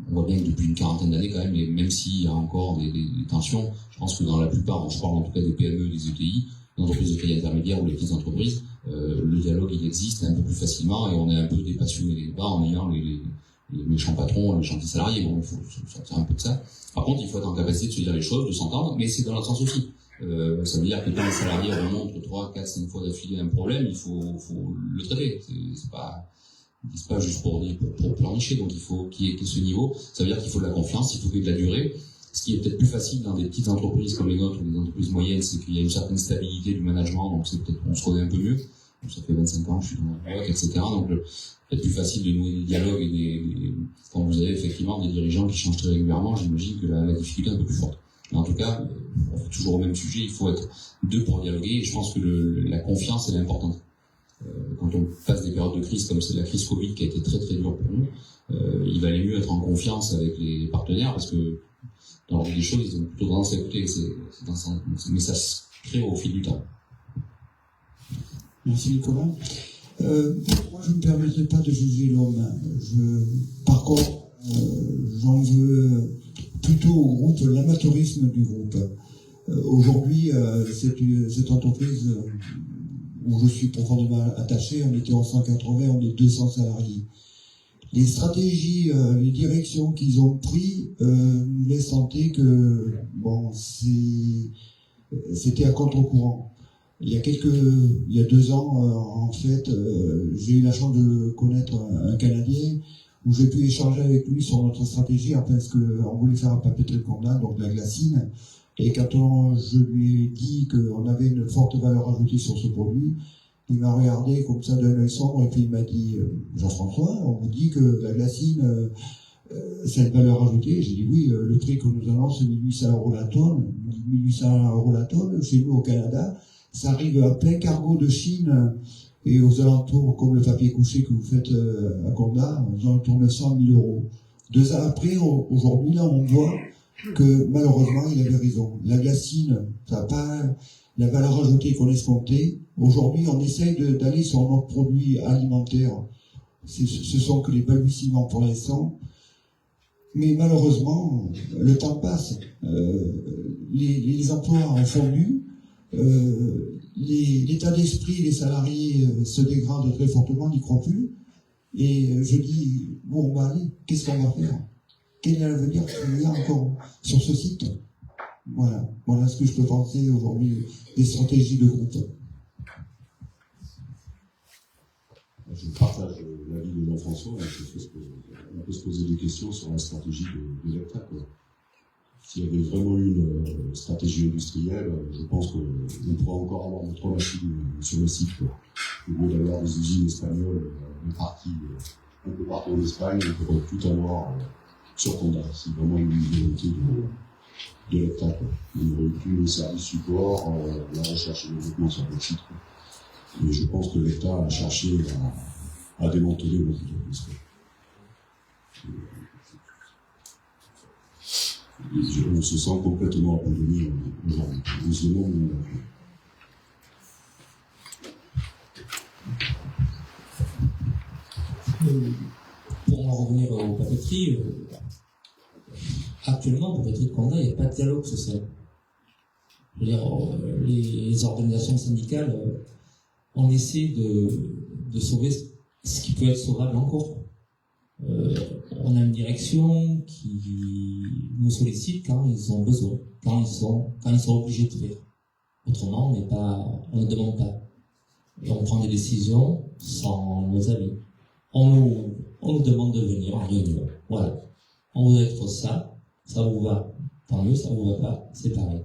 S4: on voit bien que depuis une quarantaine d'années quand même, et même s'il y a encore des tensions, je pense que dans la plupart, je parle en tout cas des PME, des ETI, des entreprises de taille intermédiaire ou les petites entreprises, le dialogue il existe un peu plus facilement et on est un peu dépassionné des débats en ayant les méchants patrons, les gentils salariés. Bon, il faut sortir un peu de ça. Par contre, il faut être en capacité de se dire les choses, de s'entendre, mais c'est dans l'autre sens aussi. Ça veut dire que quand les salariés remontent 3, 4, 5 fois d'affilée un problème, il faut le traiter. C'est pas juste pour pleurnicher, donc il faut qu'il y ait ce niveau. Ça veut dire qu'il faut de la confiance, il faut qu'il y ait de la durée. Ce qui est peut-être plus facile dans des petites entreprises comme les nôtres ou des entreprises moyennes, c'est qu'il y a une certaine stabilité du management, donc c'est peut-être on se connaît un peu mieux. Donc ça fait 25 ans que je suis dans la boîte, etc. Donc peut-être plus facile de nouer des dialogues et quand vous avez effectivement des dirigeants qui changent très régulièrement, j'imagine que la difficulté est un peu plus forte. Mais en tout cas, on fait toujours au même sujet, il faut être deux pour dialoguer, et je pense que la confiance elle est importante. Quand on passe des périodes de crise comme c'est la crise Covid qui a été très très dure pour nous, il valait mieux être en confiance avec les partenaires parce que dans l'ordre des choses, ils ont plutôt tendance à écouter. Mais ça se crée au fil du temps.
S5: Merci Nicolas. Moi, je ne me permettrai pas de juger l'homme. Par contre, j'en veux plutôt au groupe, l'amateurisme du groupe. Aujourd'hui, cette entreprise où je suis profondément attaché, on était en 180, on est 200 salariés. Les stratégies, les directions qu'ils ont prises nous laissent sentir que c'était à contre-courant. Il y a 2 ans, en fait, j'ai eu la chance de connaître un Canadien où j'ai pu échanger avec lui sur notre stratégie, parce qu'on voulait faire un papeterie Condat, donc de la glacine. Et quand je lui ai dit qu'on avait une forte valeur ajoutée sur ce produit, il m'a regardé comme ça d'un œil sombre et puis il m'a dit Jean-François, on vous dit que la glacine, c'est une valeur ajoutée. J'ai dit oui, le prix que nous annonce, c'est 1800 € la tonne. 1800 € la tonne, chez nous au Canada, ça arrive à plein cargo de Chine et aux alentours, comme le papier couché que vous faites à Condat, aux alentours de 900 000 euros. 2 ans après, aujourd'hui, là, on voit que malheureusement, il avait raison. La glycine, ça n'a pas la valeur ajoutée qu'on escomptait. Aujourd'hui, on essaye d'aller sur notre produit alimentaire. Ce sont que les balbutiements pour l'instant. Mais malheureusement, le temps passe. Les emplois ont fondu. L'état d'esprit des salariés se dégrade très fortement, n'y croient plus. Et je dis, bon, bah allez, qu'est-ce qu'on va faire? Quel est l'avenir qu'il y a encore sur ce site? Voilà ce que je peux penser aujourd'hui des stratégies de groupe.
S6: Je partage l'avis de Jean-François. On peut se poser des questions sur la stratégie de l'État. S'il y avait vraiment une stratégie industrielle, je pense qu'on pourrait encore avoir notre machine sur le site. Au lieu d'avoir des usines espagnoles réparties un peu partout en Espagne, on pourrait tout avoir sur Condat. C'est vraiment une volonté de l'État. On aurait plus le service support, la recherche et le développement sur le site. Mais je pense que l'État a cherché à démanteler le entreprise. On se sent complètement abandonné aujourd'hui. On se demande où on va.
S7: Pour en revenir aux papeteries, actuellement, pour papeterie de Condat, il n'y a pas de dialogue social. Je veux dire, les organisations syndicales, on essaie de sauver ce qui peut être sauvable encore. On a une direction qui nous sollicite quand ils ont besoin, quand ils sont obligés de faire. Autrement, on ne demande pas. Et on prend des décisions sans nos avis. On nous demande de venir en réunion. Voilà. On voudrait être ça vous va, tant mieux, ça vous va pas, c'est pareil.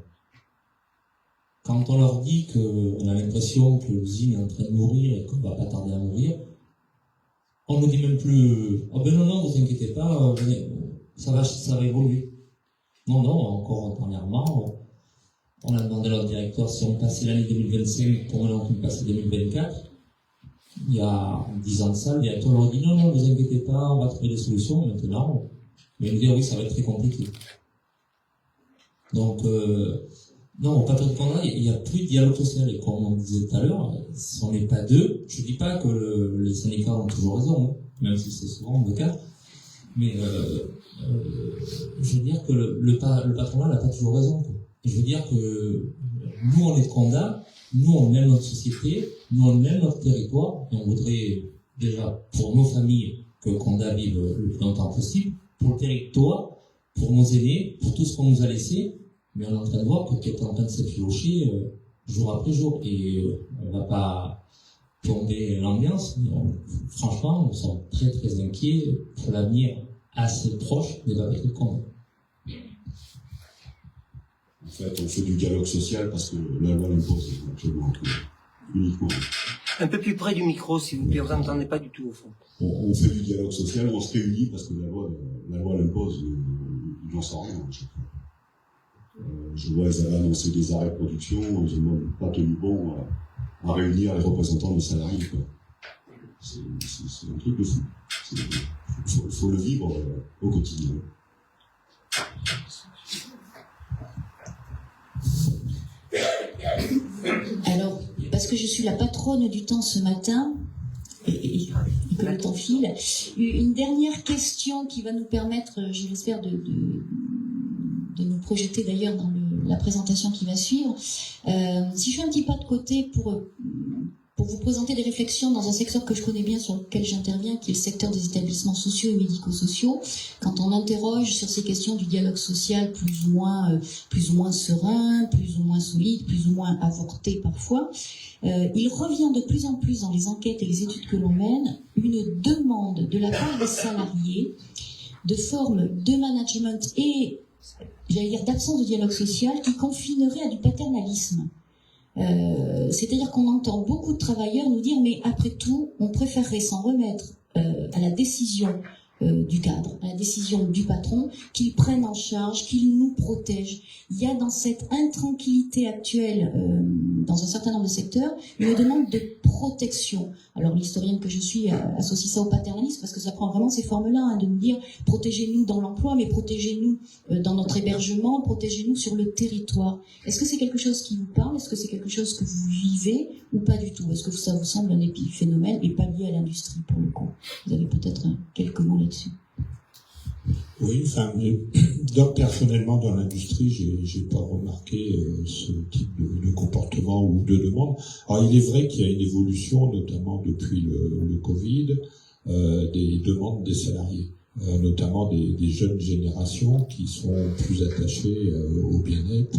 S7: Quand on leur dit qu'on a l'impression que l'usine est en train de mourir et qu'on va pas tarder à mourir, on ne dit même plus « Oh ben non, vous inquiétez pas, ça va évoluer ». Non, encore dernièrement, on a demandé à notre directeur si on passait l'année 2025 pour maintenant qu'on passe 2024. Il y a 10 ans de ça, le directeur leur a dit « Non, vous inquiétez pas, on va trouver des solutions maintenant ». Mais il nous dit « Oui, ça va être très compliqué ». Donc, non, au papier de Condat, il n'y a plus de dialogue social. Et comme on disait tout à l'heure, si on n'est pas deux, je ne dis pas que les syndicats ont toujours raison, hein, même si c'est souvent le cas, mais je veux dire que le patronat n'a pas toujours raison. Quoi. Je veux dire que nous, on est de Condat, nous, on aime notre société, nous, on aime notre territoire, et on voudrait déjà, pour nos familles, que Condat vive le plus longtemps possible, pour le territoire, pour nos aînés, pour tout ce qu'on nous a laissé. Mais on est en train de voir que quelqu'un est en train de s'effilocher jour après jour. Et on va pas plomber l'ambiance, mais franchement, nous sommes très très inquiets pour l'avenir assez proche des papeteries de Condat.
S6: En fait, on fait du dialogue social parce que la loi l'impose actuellement, uniquement.
S8: Un peu plus près du micro, s'il vous plaît, vous n'entendez pas du tout au fond.
S6: On fait du dialogue social, on se réunit parce que la loi l'impose, ils n'en savent rien. Je vois, ils avaient annoncé des arrêts de production, ils n'ont pas tenu bon à réunir les représentants des salariés. Quoi. C'est un truc de fou. Il faut le vivre au quotidien.
S2: Alors, parce que je suis la patronne du temps ce matin, et que le temps file, une dernière question qui va nous permettre, je l'espère, de nous projeter d'ailleurs dans la présentation qui va suivre. Si je fais un petit pas de côté pour vous présenter des réflexions dans un secteur que je connais bien, sur lequel j'interviens, qui est le secteur des établissements sociaux et médico-sociaux, quand on interroge sur ces questions du dialogue social plus ou moins serein, plus ou moins solide, plus ou moins avorté parfois, il revient de plus en plus dans les enquêtes et les études que l'on mène une demande de la part des salariés de forme de management et, j'allais dire, d'absence de dialogue social qui confinerait à du paternalisme. C'est-à-dire qu'on entend beaucoup de travailleurs nous dire mais après tout, on préférerait s'en remettre à la décision du cadre, à la décision du patron, qu'il prenne en charge, qu'il nous protège. Il y a dans cette intranquillité actuelle dans un certain nombre de secteurs, une demande de protection. Alors l'historienne que je suis associe ça au paternalisme parce que ça prend vraiment ces formes-là, de nous dire protégez-nous dans l'emploi, mais protégez-nous dans notre hébergement, protégez-nous sur le territoire. Est-ce que c'est quelque chose qui vous parle? Est-ce que c'est quelque chose que vous vivez ou pas du tout? Est-ce que ça vous semble un épiphénomène et pas lié à l'industrie pour le coup? Vous avez peut-être quelques mots là-dessus.
S3: Oui, enfin, donc personnellement dans l'industrie, j'ai pas remarqué ce type de comportement ou de demande. Alors il est vrai qu'il y a une évolution, notamment depuis le Covid, des demandes des salariés, notamment des jeunes générations qui sont plus attachées au bien-être.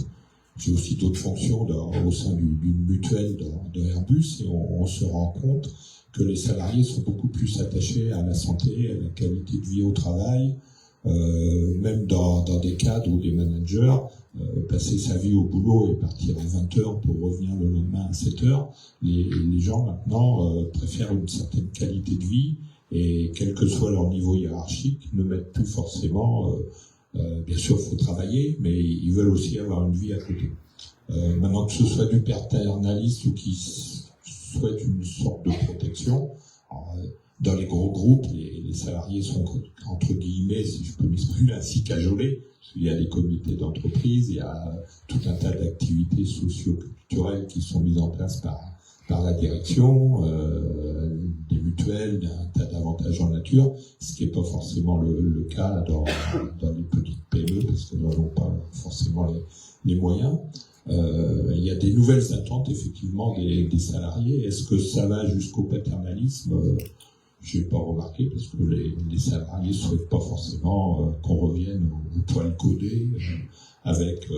S3: J'ai aussi d'autres fonctions au sein d'une mutuelle de Airbus et on se rend compte que les salariés sont beaucoup plus attachés à la santé, à la qualité de vie au travail. Même dans des cadres où des managers passer sa vie au boulot et partir à 20h pour revenir le lendemain à 7h, les gens maintenant préfèrent une certaine qualité de vie et quel que soit leur niveau hiérarchique ne mettent plus forcément bien sûr il faut travailler mais ils veulent aussi avoir une vie à côté. Maintenant que ce soit du paternalisme ou qui souhaite une sorte de protection, alors, dans les gros groupes, les salariés sont, entre guillemets, si je peux m'exprimer ainsi, cajolés. Il y a des comités d'entreprise, il y a tout un tas d'activités socio-culturelles qui sont mises en place par la direction, des mutuelles, un tas d'avantages en nature, ce qui n'est pas forcément le cas dans les petites PME, parce qu'elles n'ont pas forcément les moyens. Il y a des nouvelles attentes, effectivement, des salariés. Est-ce que ça va jusqu'au paternalisme ? Je n'ai pas remarqué parce que les salariés ne souhaitent pas forcément qu'on revienne au poil codé avec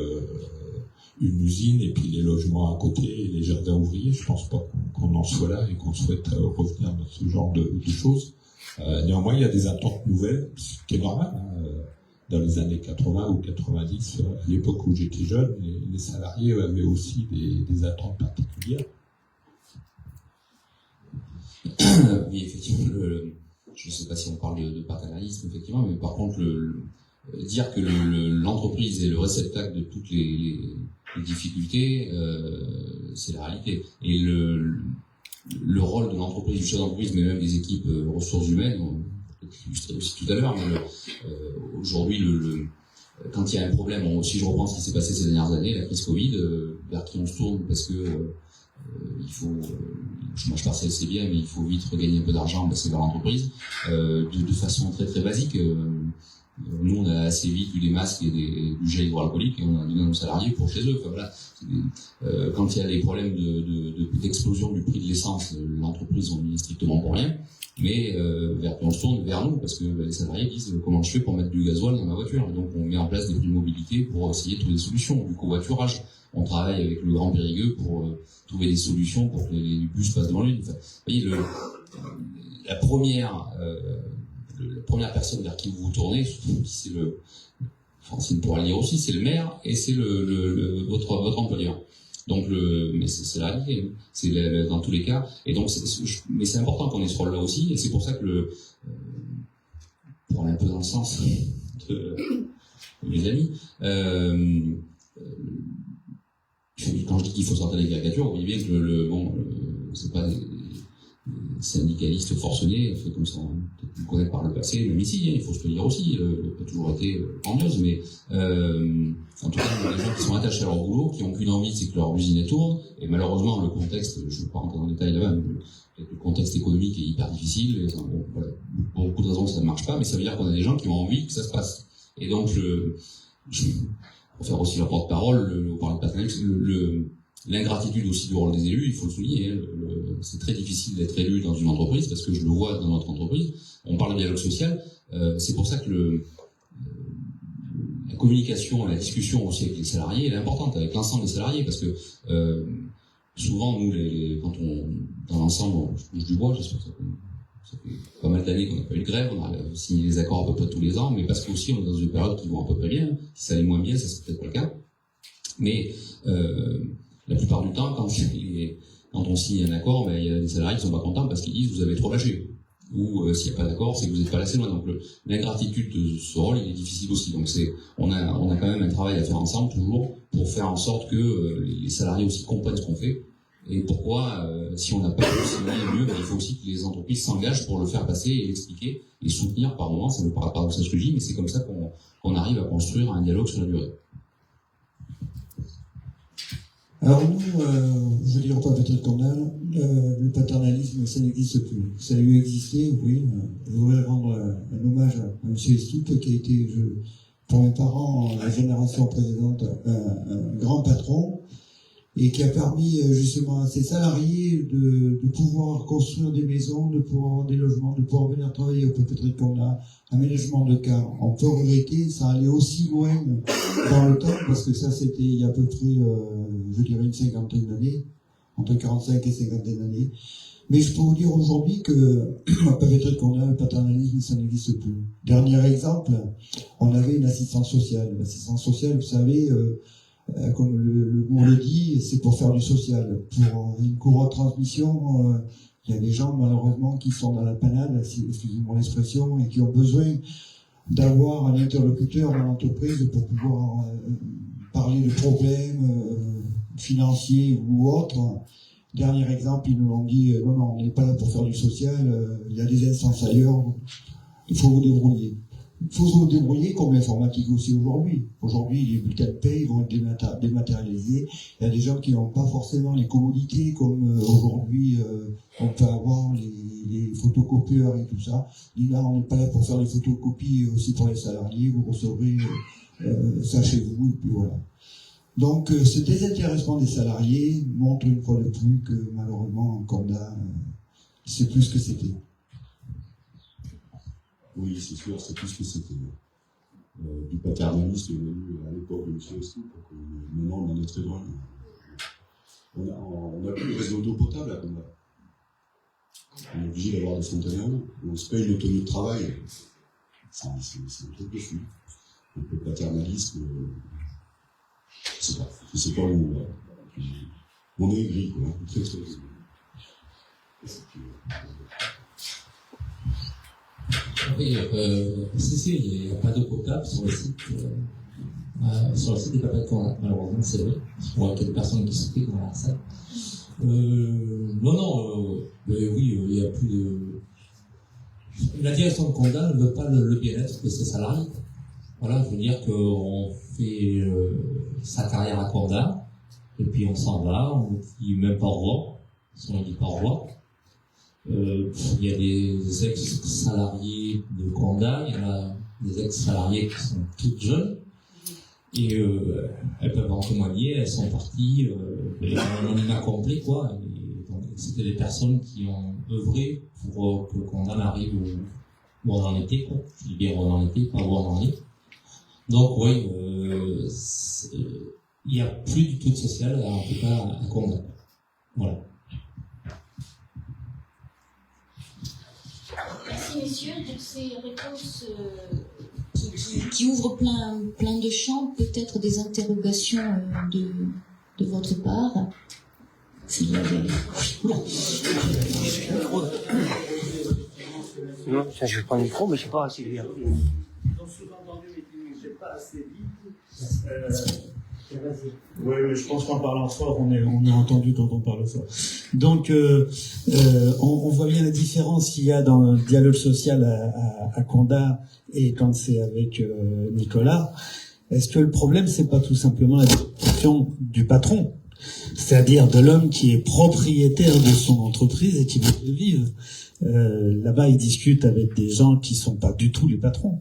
S3: une usine et puis les logements à côté et les jardins ouvriers. Je ne pense pas qu'on en soit là et qu'on souhaite revenir dans ce genre de choses. Néanmoins, il y a des attentes nouvelles, ce qui est normal. Dans les années 80 ou 90, à l'époque où j'étais jeune, les salariés avaient aussi des attentes particulières.
S4: Oui, effectivement, je ne sais pas si on parle de paternalisme, effectivement, mais par contre, dire que l'entreprise est le réceptacle de toutes les difficultés, c'est la réalité. Et le rôle de l'entreprise, du chef d'entreprise, mais même des équipes ressources humaines, on peut illustrer aussi tout à l'heure, mais aujourd'hui, quand il y a un problème, si je reprends ce qui s'est passé ces dernières années, la crise Covid, vers qui on se tourne parce que il faut, le chômage partiel c'est bien, mais il faut vite regagner un peu d'argent, c'est vers l'entreprise, de façon très très basique. Nous on a assez vite eu des masques et du gel hydroalcoolique et on a donné à nos salariés pour chez eux. Enfin, voilà. Quand il y a des problèmes d'explosion du prix de l'essence, l'entreprise on n'y est strictement pour rien, mais on se tourne vers nous parce que les salariés disent comment je fais pour mettre du gasoil dans ma voiture, et donc on met en place des prix de mobilité pour essayer de trouver des solutions, du covoiturage. On travaille avec le Grand Périgueux pour trouver des solutions pour que les bus passent devant lui. Enfin, vous voyez, la première personne vers qui vous vous tournez, c'est Francine pourra le dire aussi, c'est le maire et c'est votre employeur. Donc mais c'est la réalité, c'est dans tous les cas. Et donc, mais c'est important qu'on ait ce rôle-là aussi, et c'est pour ça que pour aller un peu dans le sens de mes amis. Quand je dis qu'il faut sortir des caricatures, vous voyez bien que c'est pas des syndicalistes forcenés, fait comme ça, on peut le connaître par le passé, même ici, il faut se le dire aussi, il n'a pas toujours été grandiose, mais en tout cas, il y a des gens qui sont attachés à leur boulot, qui n'ont qu'une envie, c'est que leur usine tourne, et malheureusement, le contexte, je ne vais pas rentrer dans le détail là-bas, mais le contexte économique est hyper difficile, et, bon, voilà, pour beaucoup de raisons, ça ne marche pas, mais ça veut dire qu'on a des gens qui ont envie que ça se passe. Et donc, pour faire aussi leur porte-parole, on parle de paternalisme, l'ingratitude aussi du rôle des élus, il faut le souligner. C'est très difficile d'être élu dans une entreprise, parce que je le vois dans notre entreprise. On parle de dialogue social, c'est pour ça que la communication, la discussion aussi avec les salariés, elle est importante, avec l'ensemble des salariés, parce que souvent, nous, quand dans l'ensemble, je touche du bois, j'espère que ça fait pas mal d'années qu'on n'a pas eu de grève, on a signé des accords à peu près tous les ans, mais parce qu'aussi on est dans une période qui vont à peu près bien. Si ça allait moins bien, ça serait peut-être pas le cas. Mais la plupart du temps, quand on signe un accord, il y a des salariés qui sont pas contents parce qu'ils disent vous avez trop lâché. ou s'il n'y a pas d'accord, c'est que vous n'êtes pas assez loin. Donc l'ingratitude de ce rôle, il est difficile aussi. Donc on a quand même un travail à faire ensemble toujours pour faire en sorte que les salariés aussi comprennent ce qu'on fait. Et pourquoi, si on n'a pas réussi mieux, il faut aussi que les entreprises s'engagent pour le faire passer et l'expliquer et soutenir par moments. Ça me paraît paradoxal ce que je dis, mais c'est comme ça qu'on arrive à construire un dialogue sur la durée.
S5: Alors nous, je veux dire pas Patrick Condal, le paternalisme, ça n'existe plus. Ça a eu existé, oui. Je voudrais rendre un hommage à M. Estoupe, qui a été, pour mes parents, la génération précédente, un grand patron, et qui a permis justement à ses salariés de pouvoir construire des maisons, de pouvoir avoir des logements, de pouvoir venir travailler au Papeterie de Condat, aménagement de cars. On peut regretter, ça allait aussi loin dans le temps, parce que ça c'était il y a à peu près, je dirais une cinquantaine d'années, entre 45 et 50 d'années. Mais je peux vous dire aujourd'hui que à Papeterie de Condat, le paternalisme, ça n'existe plus. Dernier exemple, on avait une assistance sociale. L'assistance sociale, vous savez, comme le mot le dit, c'est pour faire du social. Pour une courroie de transmission, il y a des gens malheureusement qui sont dans la panade, excusez-moi l'expression, et qui ont besoin d'avoir un interlocuteur dans l'entreprise pour pouvoir parler de problèmes financiers ou autres. Dernier exemple, ils nous ont dit non, on n'est pas là pour faire du social, il y a des instances ailleurs, il faut vous débrouiller. Il faut se débrouiller comme l'informatique aussi aujourd'hui. Aujourd'hui, les bulletins de paie vont être dématérialisés. Il y a des gens qui n'ont pas forcément les commodités comme aujourd'hui on peut avoir les photocopieurs et tout ça. Et là, on n'est pas là pour faire les photocopies aussi pour les salariés. Vous recevrez ça chez vous et puis voilà. Donc, ce désintéressement des salariés montre une fois de plus que malheureusement, en Condat, c'est plus ce que c'était.
S6: Oui, c'est sûr, c'est tout ce que c'était. Du paternalisme, il y en a eu à l'époque de M. aussi, maintenant on en est très loin. On a plus de réseau d'eau potable à Condat. On est obligé d'avoir des fontaines à eau. On se paye l'autonomie de travail. C'est un truc de fou. Donc le paternalisme, je sais pas où on est aigri, quoi. Très très aigri.
S7: Oui, il n'y a pas d'eau potable sur le site des Papeteries de Condat, malheureusement, c'est vrai. Je vois qu'il y a des personnes qui s'occupent dans la salle. Oui, il n'y a plus de... La direction de Condat ne veut pas le bien-être de ses salariés. Voilà, je veux dire qu'on fait sa carrière à Condat, et puis on s'en va, on ne dit même pas au revoir, on ne dit pas au revoir. Il y a des ex-salariés de Condat, il y en a des ex-salariés qui sont toutes jeunes, et elles peuvent en témoigner, elles sont parties, elles ont un anonymat complet, quoi. Et donc, c'était des personnes qui ont œuvré pour que Condat arrive où on en était, quoi. Je dis bien où on en était, pas où on en est. Donc, oui, il n'y a plus du tout de social, en tout cas à Condat. Voilà.
S2: Merci messieurs pour ces réponses qui ouvrent plein de champs, peut-être des interrogations de votre part. S'il y avait...
S8: Non, je vais prendre le micro, mais je sais pas si bien.
S9: Ils ont souvent entendu, mais je n'ai pas assez vite. Oui, je pense qu'en parlant fort, on est entendu quand on parle fort. Donc, on voit bien la différence qu'il y a dans le dialogue social à Condat et quand c'est avec Nicolas. Est-ce que le problème, c'est pas tout simplement la question du patron, c'est-à-dire de l'homme qui est propriétaire de son entreprise et qui veut vivre. Là-bas, il discute avec des gens qui sont pas du tout les patrons.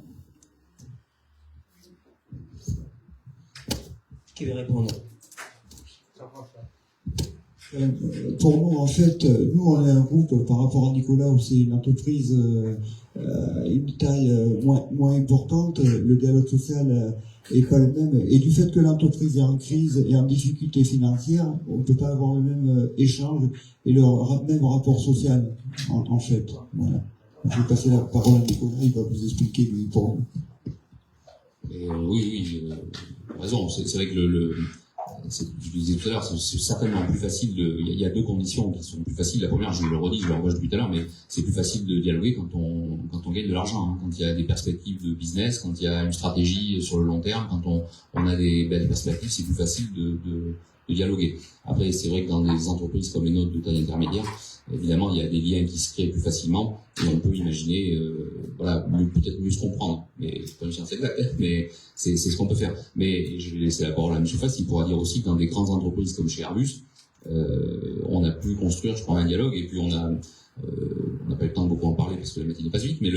S8: Qui veut répondre?
S5: Pour nous, en fait, nous, on est un groupe par rapport à Nicolas où c'est une entreprise, une taille moins importante. Le dialogue social est pas le même. Et du fait que l'entreprise est en crise et en difficulté financière, on ne peut pas avoir le même échange et le même rapport social, en fait. Voilà. Je vais passer la parole à Nicolas, il va vous expliquer lui pour nous.
S4: Oui, raison. C'est vrai que je le disais tout à l'heure, c'est certainement plus facile il y a deux conditions qui sont plus faciles. La première, je le redis, je le renvoie depuis tout à l'heure, mais c'est plus facile de dialoguer quand on gagne de l'argent, hein, quand il y a des perspectives de business, quand il y a une stratégie sur le long terme, quand on a des belles perspectives, c'est plus facile de dialoguer. Après, c'est vrai que dans des entreprises comme les nôtres de taille intermédiaire, évidemment, il y a des liens qui se créent plus facilement et on peut imaginer, peut-être mieux se comprendre. Mais c'est pas une science exacte, mais c'est ce qu'on peut faire. Mais je vais laisser la parole à M. Fass, il pourra dire aussi que dans des grandes entreprises comme chez Airbus, on a pu construire, je crois, un dialogue et puis on n'a pas eu le temps de beaucoup en parler parce que la matinée passe vite, mais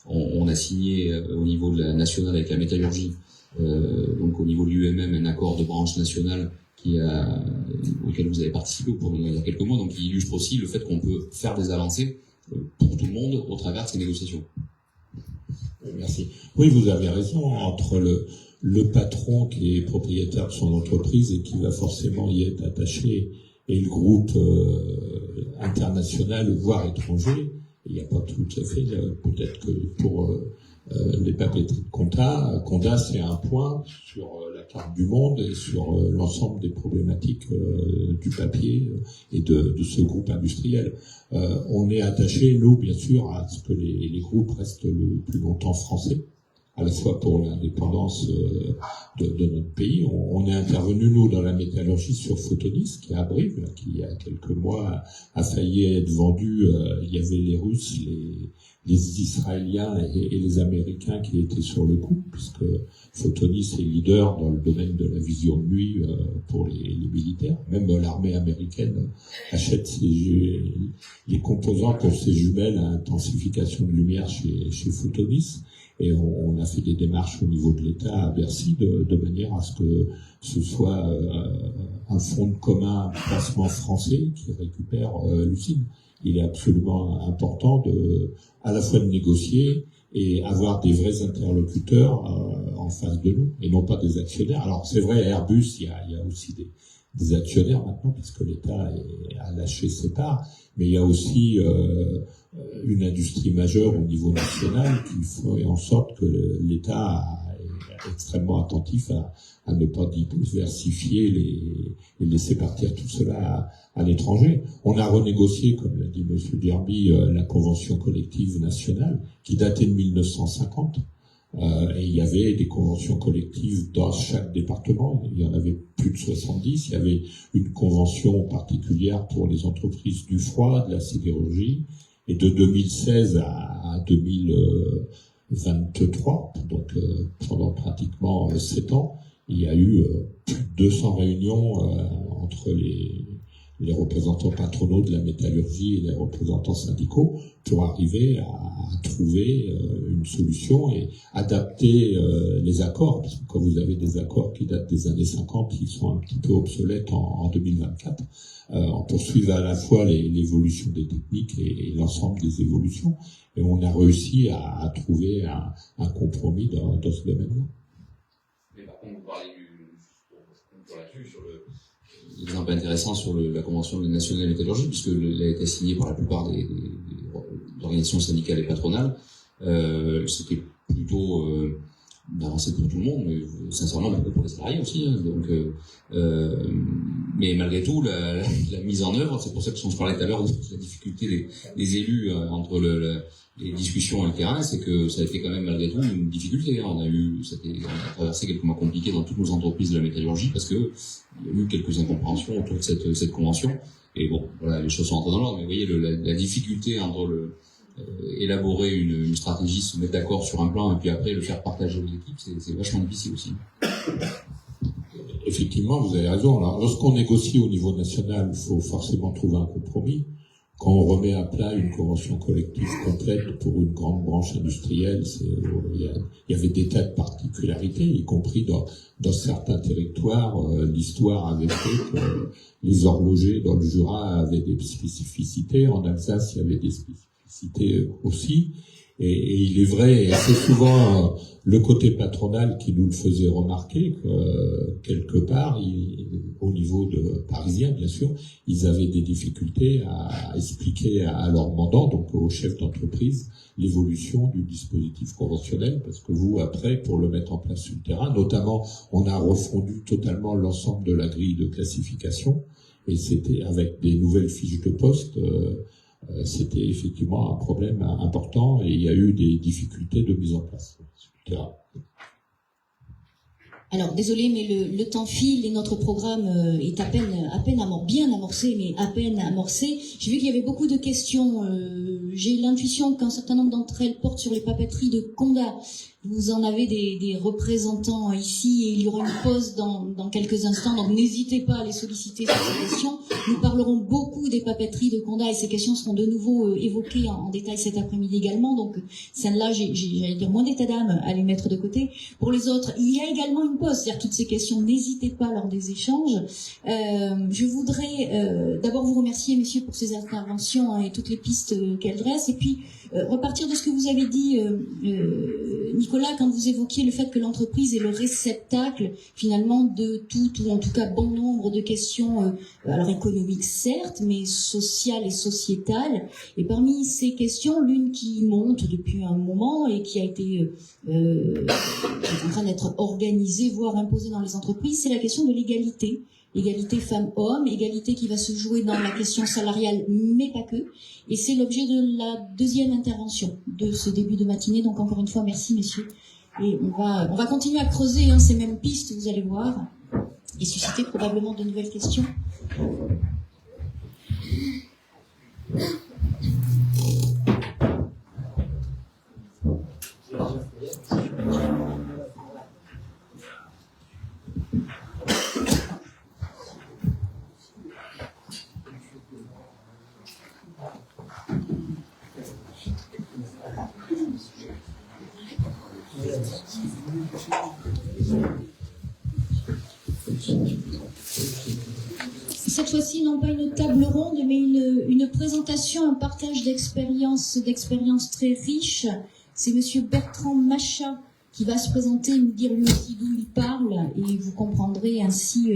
S4: on a signé au niveau de la nationale avec la métallurgie, donc au niveau de l'UMM, un accord de branche nationale auquel vous avez participé il y a quelques mois, donc qui illustre aussi le fait qu'on peut faire des avancées pour tout le monde au travers de ces négociations.
S3: Merci. Oui, vous avez raison, entre le patron qui est propriétaire de son entreprise et qui va forcément y être attaché et le groupe international, voire étranger, il n'y a pas tout à fait, peut-être que pour les papeteries de Conda, c'est un point sur la carte du monde et sur l'ensemble des problématiques du papier et de ce groupe industriel. On est attaché, nous, bien sûr, à ce que les groupes restent le plus longtemps français, à la fois pour l'indépendance de notre pays. On est intervenu, nous, dans la métallurgie sur Photonis, qui est à Brive, qui, il y a quelques mois, a failli être vendu. Il y avait les Russes, les Israéliens et les Américains qui étaient sur le coup, puisque Photonis est leader dans le domaine de la vision de nuit pour les militaires. Même l'armée américaine achète les composants pour ses jumelles à intensification de lumière chez Photonis. Et on a fait des démarches au niveau de l'État à Bercy de manière à ce que ce soit un fonds commun de placement français qui récupère l'usine. Il est absolument important à la fois de négocier et avoir des vrais interlocuteurs en face de nous, et non pas des actionnaires. Alors c'est vrai, à Airbus, il y a aussi des actionnaires maintenant, puisque l'État a lâché ses parts, mais il y a aussi une industrie majeure au niveau national qui fait en sorte que l'État est extrêmement attentif à ne pas diversifier et laisser partir tout cela à l'étranger. On a renégocié, comme l'a dit M. Derby, la convention collective nationale qui datait de 1950. Et il y avait des conventions collectives dans chaque département. Il y en avait plus de 70. Il y avait une convention particulière pour les entreprises du froid, de la sidérurgie. Et de 2016 à 2023, donc pendant pratiquement 7 ans, il y a eu plus de 200 réunions entre les représentants patronaux de la métallurgie et les représentants syndicaux pour arriver à trouver une solution et adapter les accords, parce que quand vous avez des accords qui datent des années 50, qui sont un petit peu obsolètes en 2024, on poursuit à la fois l'évolution des techniques et l'ensemble des évolutions, et on a réussi à trouver un compromis dans ce domaine-là.
S4: Mais par contre, vous parlez sur l'exemple intéressant sur la Convention nationale de métallurgie, puisqu'elle a été signée par la plupart des organisations syndicales et patronales. C'était plutôt d'avancée pour tout le monde, mais sincèrement beaucoup pour les salariés aussi. Hein, donc, mais malgré tout, la mise en œuvre, c'est pour ça que je parlais tout à l'heure de la difficulté des élus entre les discussions et le terrain, c'est que ça a été quand même malgré tout une difficulté. Hein. On a traversé quelques mois compliqués dans toutes nos entreprises de la métallurgie parce que il y a eu quelques incompréhensions autour de cette convention. Et bon, voilà, les choses sont entrées dans l'ordre. Mais vous voyez, la difficulté entre élaborer une stratégie, se mettre d'accord sur un plan et puis après le faire partager aux équipes, c'est vachement difficile aussi.
S3: Effectivement, vous avez raison. Alors, lorsqu'on négocie au niveau national, il faut forcément trouver un compromis. Quand on remet à plat une convention collective complète pour une grande branche industrielle, il y avait des tas de particularités, y compris dans certains territoires. L'histoire avait fait que les horlogers dans le Jura avaient des spécificités. En Alsace, il y avait des spécificités aussi. Et il est vrai, et c'est souvent le côté patronal qui nous le faisait remarquer, que quelque part, au niveau parisien bien sûr, ils avaient des difficultés à expliquer à leurs mandants, donc aux chefs d'entreprise, l'évolution du dispositif conventionnel, parce que vous, après, pour le mettre en place sur le terrain, notamment, on a refondu totalement l'ensemble de la grille de classification, et c'était avec des nouvelles fiches de poste. C'était effectivement un problème important et il y a eu des difficultés de mise en place.
S2: Alors, désolé, mais le temps file et notre programme est bien amorcé, mais à peine amorcé. J'ai vu qu'il y avait beaucoup de questions. J'ai l'intuition qu'un certain nombre d'entre elles portent sur les papeteries de Condat. Vous en avez des représentants ici et il y aura une pause dans quelques instants, donc n'hésitez pas à les solliciter sur ces questions. Nous parlerons beaucoup des papeteries de Condat et ces questions seront de nouveau évoquées en détail cet après-midi également, donc celles-là, j'allais dire moins d'état d'âme à les mettre de côté. Pour les autres, il y a également une pause, c'est-à-dire toutes ces questions, n'hésitez pas lors des échanges. Je voudrais d'abord vous remercier, messieurs, pour ces interventions et toutes les pistes qu'elles dressent, et puis repartir de ce que vous avez dit, Nicolas, quand vous évoquiez le fait que l'entreprise est le réceptacle finalement de tout, ou en tout cas bon nombre de questions, alors économiques certes, mais sociales et sociétales. Et parmi ces questions, l'une qui monte depuis un moment et qui a été qui est en train d'être organisée, voire imposée dans les entreprises, c'est la question de l'égalité. Égalité femmes-hommes, égalité qui va se jouer dans la question salariale, mais pas que. Et c'est l'objet de la deuxième intervention de ce début de matinée. Donc encore une fois, merci messieurs. Et on va continuer à creuser ces mêmes pistes, vous allez voir, et susciter probablement de nouvelles questions. Cette fois-ci, non pas une table ronde, mais une présentation, un partage d'expériences très riches. C'est monsieur Bertrand Machat qui va se présenter et nous dire lui aussi d'où il parle, et vous comprendrez ainsi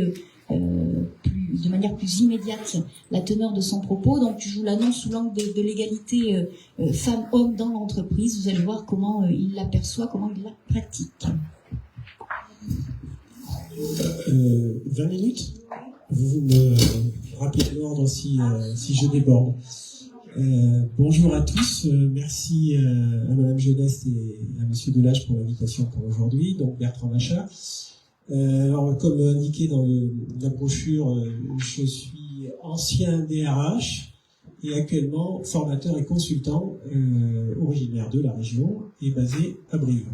S2: de manière plus immédiate la teneur de son propos. Donc je vous l'annonce sous l'angle de l'égalité femmes-hommes dans l'entreprise. Vous allez voir comment il l'aperçoit, comment il la pratique.
S10: 20 minutes. Vous me rappelez l'ordre si je déborde. Bonjour à tous. Merci à Madame Jeunesse et à Monsieur Delage pour l'invitation pour aujourd'hui. Donc Bertrand Machat. Alors comme indiqué dans la brochure, je suis ancien DRH et actuellement formateur et consultant originaire de la région et basé à Brive.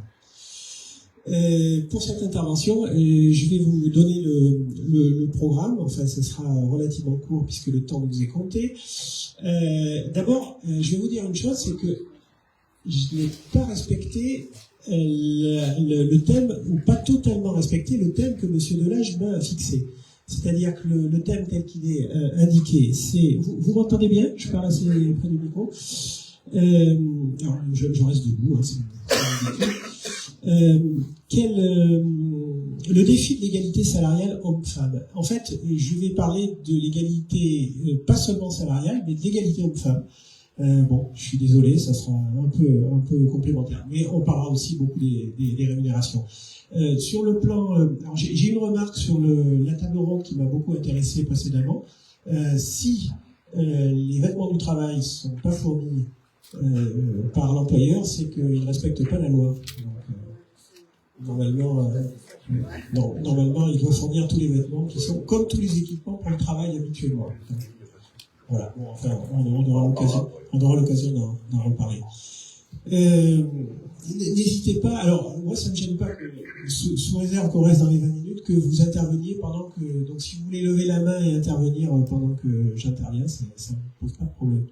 S10: Pour cette intervention, je vais vous donner le programme. Enfin, ce sera relativement court puisque le temps nous est compté. D'abord, je vais vous dire une chose, c'est que je n'ai pas respecté le thème, ou pas totalement respecté le thème que Monsieur Delage m'a fixé. C'est-à-dire que le thème tel qu'il est indiqué, c'est... Vous m'entendez bien? Je parle assez près du micro. Alors, je reste debout, c'est le défi de l'égalité salariale homme-femme. En fait, je vais parler de l'égalité, pas seulement salariale, mais de l'égalité homme-femme. Bon, je suis désolé, ça sera un peu complémentaire, mais on parlera aussi beaucoup des rémunérations. Sur le plan, alors j'ai une remarque sur la table ronde qui m'a beaucoup intéressé précédemment. Si les vêtements du travail sont pas fournis par l'employeur, c'est qu'il ne respecte pas la loi. Donc, normalement, il doit fournir tous les vêtements qui sont comme tous les équipements pour le travail habituellement. Voilà. Bon, enfin, on aura l'occasion d'en reparler. N'hésitez pas. Alors, moi, ça ne me gêne pas que, sous réserve qu'on reste dans les 20 minutes, que vous interveniez pendant que. Donc, si vous voulez lever la main et intervenir pendant que j'interviens, ça ne pose pas de problème.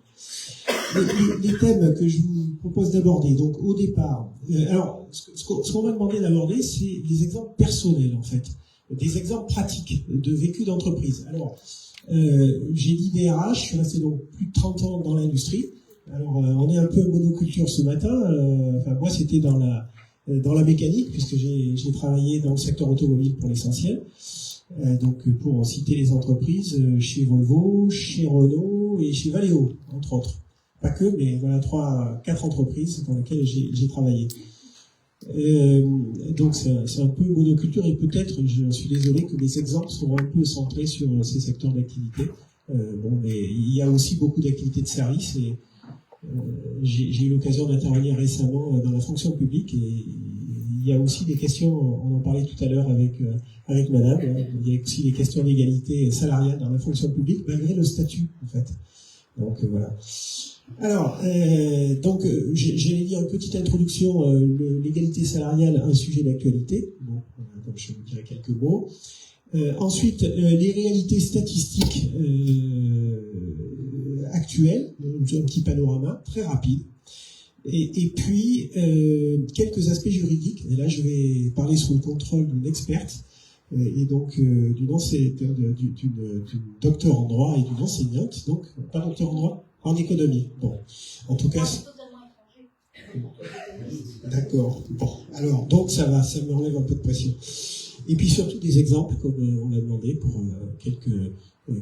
S10: Les thèmes que je vous propose d'aborder, donc au départ, alors ce qu'on va demander d'aborder, c'est des exemples personnels en fait, des exemples pratiques de vécu d'entreprise. Alors, j'ai dit DRH, je suis resté donc plus de 30 ans dans l'industrie, Alors, on est un peu monoculture ce matin. Enfin, moi, c'était dans la mécanique, puisque j'ai travaillé dans le secteur automobile pour l'essentiel. Donc, pour citer les entreprises, chez Volvo, chez Renault et chez Valeo, entre autres. Pas que, mais voilà 4 entreprises dans lesquelles j'ai travaillé. Donc c'est un peu monoculture et peut-être, je suis désolé, que mes exemples sont un peu centrés sur ces secteurs d'activité. Bon, mais il y a aussi beaucoup d'activités de service et j'ai eu l'occasion d'intervenir récemment dans la fonction publique et il y a aussi des questions, on en parlait tout à l'heure avec madame, il y a aussi des questions d'égalité salariale dans la fonction publique malgré le statut en fait. Donc voilà. Alors, j'allais dire une petite introduction, l'égalité salariale, un sujet d'actualité. Bon, donc je vous dirai quelques mots. Ensuite, les réalités statistiques actuelles, un petit panorama très rapide. Et puis, quelques aspects juridiques. Et là, je vais parler sous le contrôle d'une experte, et donc d'une docteur en droit et d'une enseignante. Donc, pas docteur en droit, en économie. Bon, en tout cas. D'accord. Bon, alors, donc ça me relève un peu de pression. Et puis surtout des exemples, comme on l'a demandé, pour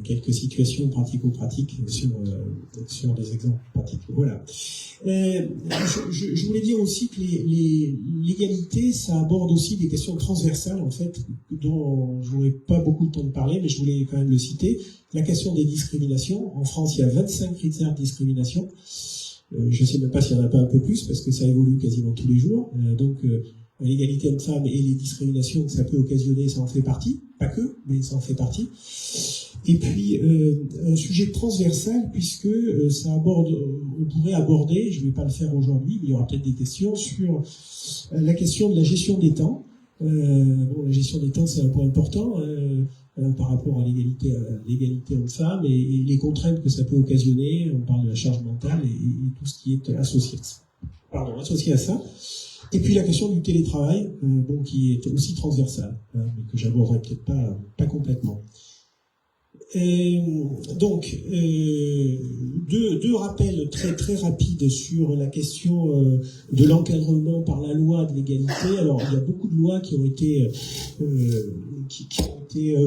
S10: quelques situations pratico-pratiques sur des exemples pratiques. Voilà. Je voulais dire aussi que l'égalité, ça aborde aussi des questions transversales, en fait, dont je n'aurais pas beaucoup de temps de parler, mais je voulais quand même le citer. La question des discriminations. En France, il y a 25 critères de discrimination. Je ne sais même pas s'il n'y en a pas un peu plus, parce que ça évolue quasiment tous les jours. L'égalité homme-femme et les discriminations que ça peut occasionner, ça en fait partie. Pas que, mais ça en fait partie. Et puis, un sujet transversal, puisque ça aborde, on pourrait aborder, je ne vais pas le faire aujourd'hui, mais il y aura peut-être des questions sur la question de la gestion des temps. La gestion des temps, c'est un point important par rapport à l'égalité homme-femme et les contraintes que ça peut occasionner. On parle de la charge mentale et tout ce qui est associé à ça. Et puis la question du télétravail, qui est aussi transversale, mais que j'aborderai peut-être pas complètement. Deux rappels très rapides sur la question de l'encadrement par la loi de l'égalité. Alors, il y a beaucoup de lois qui ont été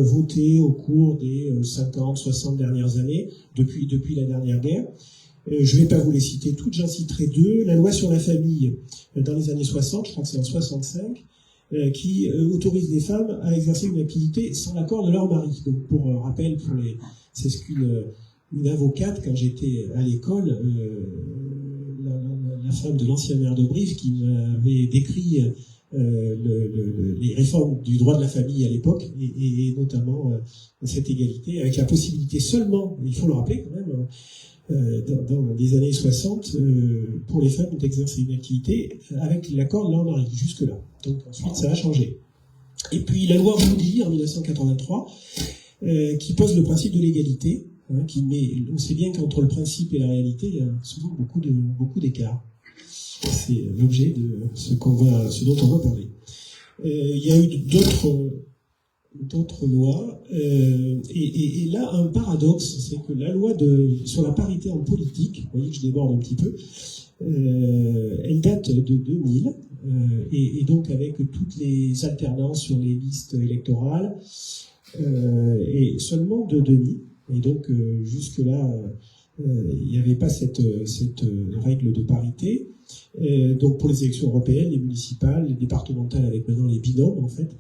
S10: votées au cours des 50, 60 dernières années, depuis la dernière guerre. Je ne vais pas vous les citer toutes, j'en citerai deux. La loi sur la famille, dans les années 60, je crois que c'est en 65, qui autorise les femmes à exercer une activité sans l'accord de leur mari. Donc, pour rappel, c'est ce qu'une avocate, quand j'étais à l'école, la femme de l'ancien maire de Brive, qui m'avait décrit les réformes du droit de la famille à l'époque, et notamment cette égalité, avec la possibilité seulement, il faut le rappeler quand même, dans les années 60, pour les femmes d'exercer une activité avec l'accord de leur mari, jusque-là. Donc ensuite, ça a changé. Et puis la loi Roudy, en 1983, qui pose le principe de l'égalité, on sait bien qu'entre le principe et la réalité, il y a souvent beaucoup d'écarts. C'est l'objet de ce dont on va parler. Il y a eu d'autres lois, et là, un paradoxe, c'est que la loi sur la parité en politique, vous voyez que je déborde un petit peu, elle date de 2000, et donc avec toutes les alternances sur les listes électorales, et seulement de 2000, et donc jusque-là, il n'y avait pas cette règle de parité. Donc pour les élections européennes, les municipales, les départementales, avec maintenant les binômes, en fait,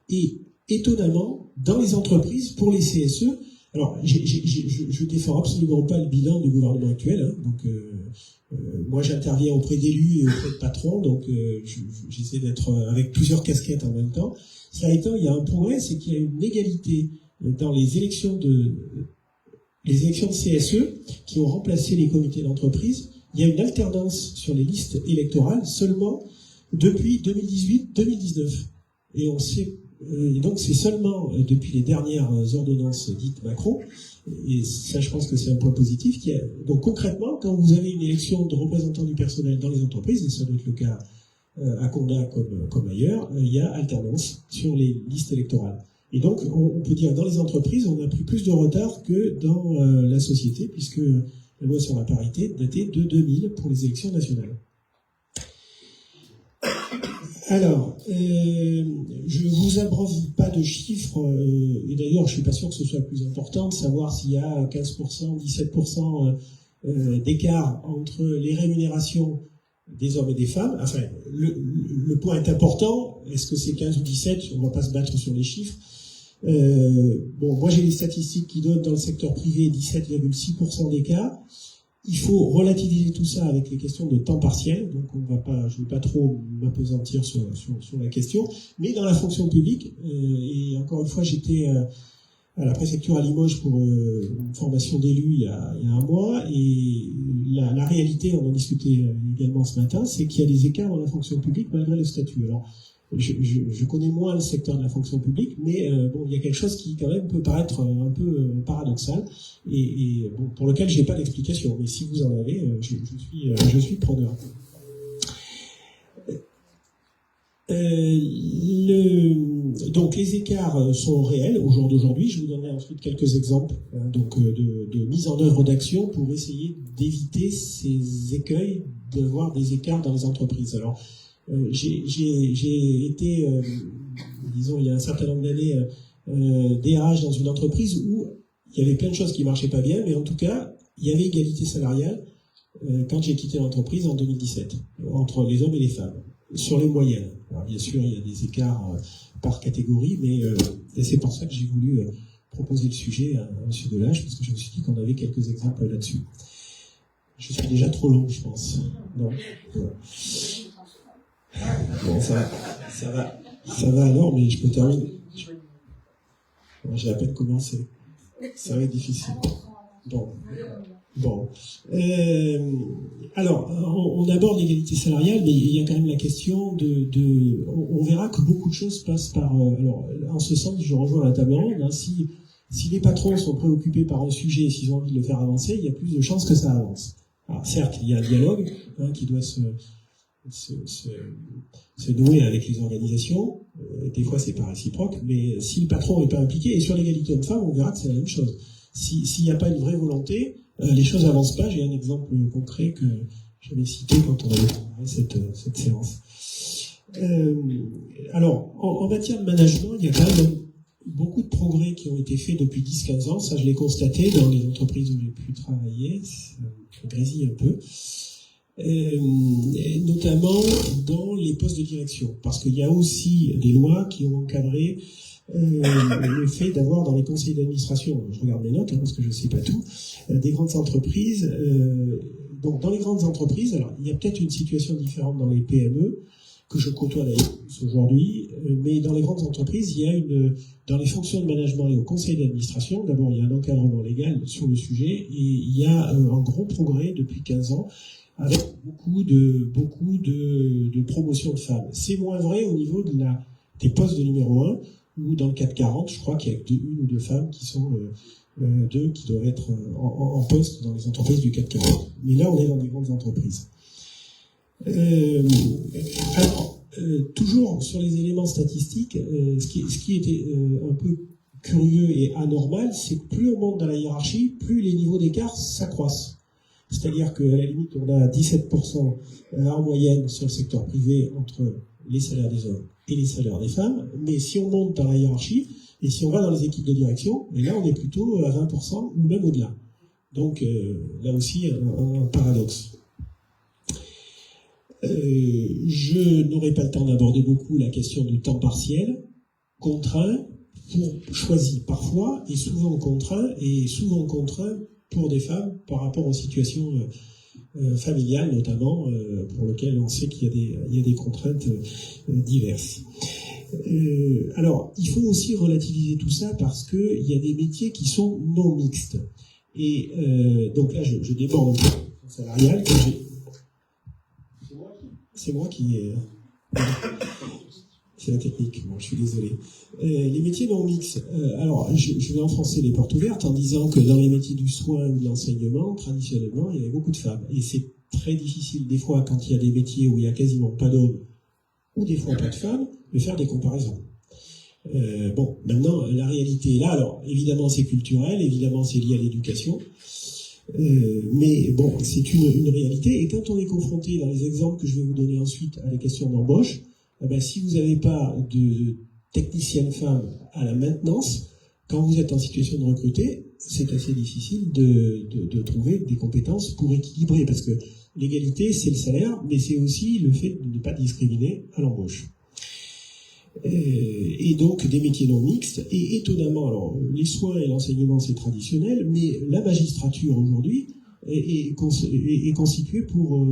S10: et étonnamment, dans les entreprises, pour les CSE, alors je défends absolument pas le bilan du gouvernement actuel, donc moi j'interviens auprès d'élus et auprès de patrons, donc j'essaie d'être avec plusieurs casquettes en même temps. Cela étant, il y a un progrès, c'est qu'il y a une égalité dans les élections de CSE qui ont remplacé les comités d'entreprise. Il y a une alternance sur les listes électorales seulement depuis 2018-2019. Et on sait, et donc c'est seulement depuis les dernières ordonnances dites Macron, et ça je pense que c'est un point positif, donc concrètement, quand vous avez une élection de représentants du personnel dans les entreprises, et ça doit être le cas à Condat comme ailleurs, il y a alternance sur les listes électorales. Et donc, on peut dire, dans les entreprises, on a pris plus de retard que dans la société, puisque la loi sur la parité, datée de 2000 pour les élections nationales. Alors, je vous abreuve pas de chiffres, et d'ailleurs je suis pas sûr que ce soit le plus important de savoir s'il y a 15%, 17% d'écart entre les rémunérations des hommes et des femmes. Enfin, le point est important. Est-ce que c'est 15 ou 17? On va pas se battre sur les chiffres. Bon, moi j'ai les statistiques qui donnent dans le secteur privé 17,6% d'écart. Il faut relativiser tout ça avec les questions de temps partiel, donc je ne vais pas trop m'appesantir sur la question, mais dans la fonction publique, et encore une fois j'étais à la préfecture à Limoges pour une formation d'élus il y a un mois, et la réalité, on en discutait également ce matin, c'est qu'il y a des écarts dans la fonction publique malgré le statut. Alors, je connais moins le secteur de la fonction publique, mais bon, il y a quelque chose qui quand même peut paraître un peu paradoxal et bon, pour lequel j'ai pas d'explication. Mais si vous en avez, je suis preneur. Donc les écarts sont réels au jour d'aujourd'hui. Je vous donnerai ensuite quelques exemples de mise en œuvre d'actions pour essayer d'éviter ces écueils d'avoir des écarts dans les entreprises. Alors j'ai été, disons, il y a un certain nombre d'années, DRH dans une entreprise où il y avait plein de choses qui marchaient pas bien, mais en tout cas, il y avait égalité salariale quand j'ai quitté l'entreprise en 2017, entre les hommes et les femmes, sur les moyennes. Alors, bien sûr, il y a des écarts par catégorie, mais et c'est pour ça que j'ai voulu proposer le sujet à M. Delage, parce que je me suis dit qu'on avait quelques exemples là-dessus. Je suis déjà trop long, je pense. Non. Ouais. Bon, ça va alors, mais je peux terminer. J'ai à peine commencé. Ça va être difficile. Bon. Alors, on aborde l'égalité salariale, mais il y a quand même la question on verra que beaucoup de choses passent par. Alors, en ce sens, je rejoins la table ronde. Hein, si les patrons sont préoccupés par un sujet et s'ils ont envie de le faire avancer, il y a plus de chances que ça avance. Alors, certes, il y a un dialogue qui doit se nouer avec les organisations. Des fois, c'est pas réciproque, mais si le patron n'est pas impliqué, et sur l'égalité homme-femme, on verra que c'est la même chose. S'il n'y a pas une vraie volonté, les choses n'avancent pas. J'ai un exemple concret que j'avais cité quand on avait préparé cette séance. Alors, en matière de management, il y a quand même beaucoup de progrès qui ont été faits depuis 10-15 ans. Ça, je l'ai constaté dans les entreprises où j'ai pu travailler. Ça grésille un peu. Et notamment dans les postes de direction, parce qu'il y a aussi des lois qui ont encadré le fait d'avoir dans les conseils d'administration, je regarde mes notes parce que je ne sais pas tout, des grandes entreprises. Donc dans les grandes entreprises, alors il y a peut-être une situation différente dans les PME que je côtoie d'ailleurs aujourd'hui, mais dans les grandes entreprises, il y a dans les fonctions de management et au conseil d'administration, d'abord il y a un encadrement légal sur le sujet et il y a un gros progrès depuis 15 ans. Avec beaucoup de promotion de femmes. C'est moins vrai au niveau des postes de numéro 1, où dans le 440, je crois qu'il y a une ou deux femmes qui sont qui doivent être en poste dans les entreprises du 440. Mais là, on est dans des grandes entreprises. Alors, toujours sur les éléments statistiques, ce qui était un peu curieux et anormal, c'est que plus on monte dans la hiérarchie, plus les niveaux d'écart s'accroissent. C'est-à-dire qu'à la limite, on a 17% en moyenne sur le secteur privé entre les salaires des hommes et les salaires des femmes. Mais si on monte dans la hiérarchie, et si on va dans les équipes de direction, et là, on est plutôt à 20% ou même au-delà. Donc, là aussi, un paradoxe. Je n'aurai pas le temps d'aborder beaucoup la question du temps partiel, contraint, choisi parfois, et souvent contraint pour des femmes par rapport aux situations familiales notamment, pour lesquelles on sait qu'il y a des contraintes diverses. Alors, il faut aussi relativiser tout ça parce qu'il y a des métiers qui sont non mixtes. Et donc là, je déborde un peu salarial. C'est moi qui ai... C'est la technique, bon, je suis désolé. Les métiers non mixtes. Alors, je vais enfoncer les portes ouvertes en disant que dans les métiers du soin ou de l'enseignement, traditionnellement, il y avait beaucoup de femmes. Et c'est très difficile, des fois, quand il y a des métiers où il y a quasiment pas d'hommes, ou des fois pas de femmes, de faire des comparaisons. Bon, maintenant, la réalité est là. Alors, évidemment, c'est culturel, évidemment, c'est lié à l'éducation. Mais bon, c'est une réalité. Et quand on est confronté, dans les exemples que je vais vous donner ensuite, à la question d'embauche, si vous n'avez pas de technicienne femme à la maintenance, quand vous êtes en situation de recruter, c'est assez difficile de trouver des compétences pour équilibrer, parce que l'égalité, c'est le salaire, mais c'est aussi le fait de ne pas discriminer à l'embauche. Et donc des métiers non mixtes, et étonnamment, alors les soins et l'enseignement c'est traditionnel, mais la magistrature aujourd'hui est constituée pour,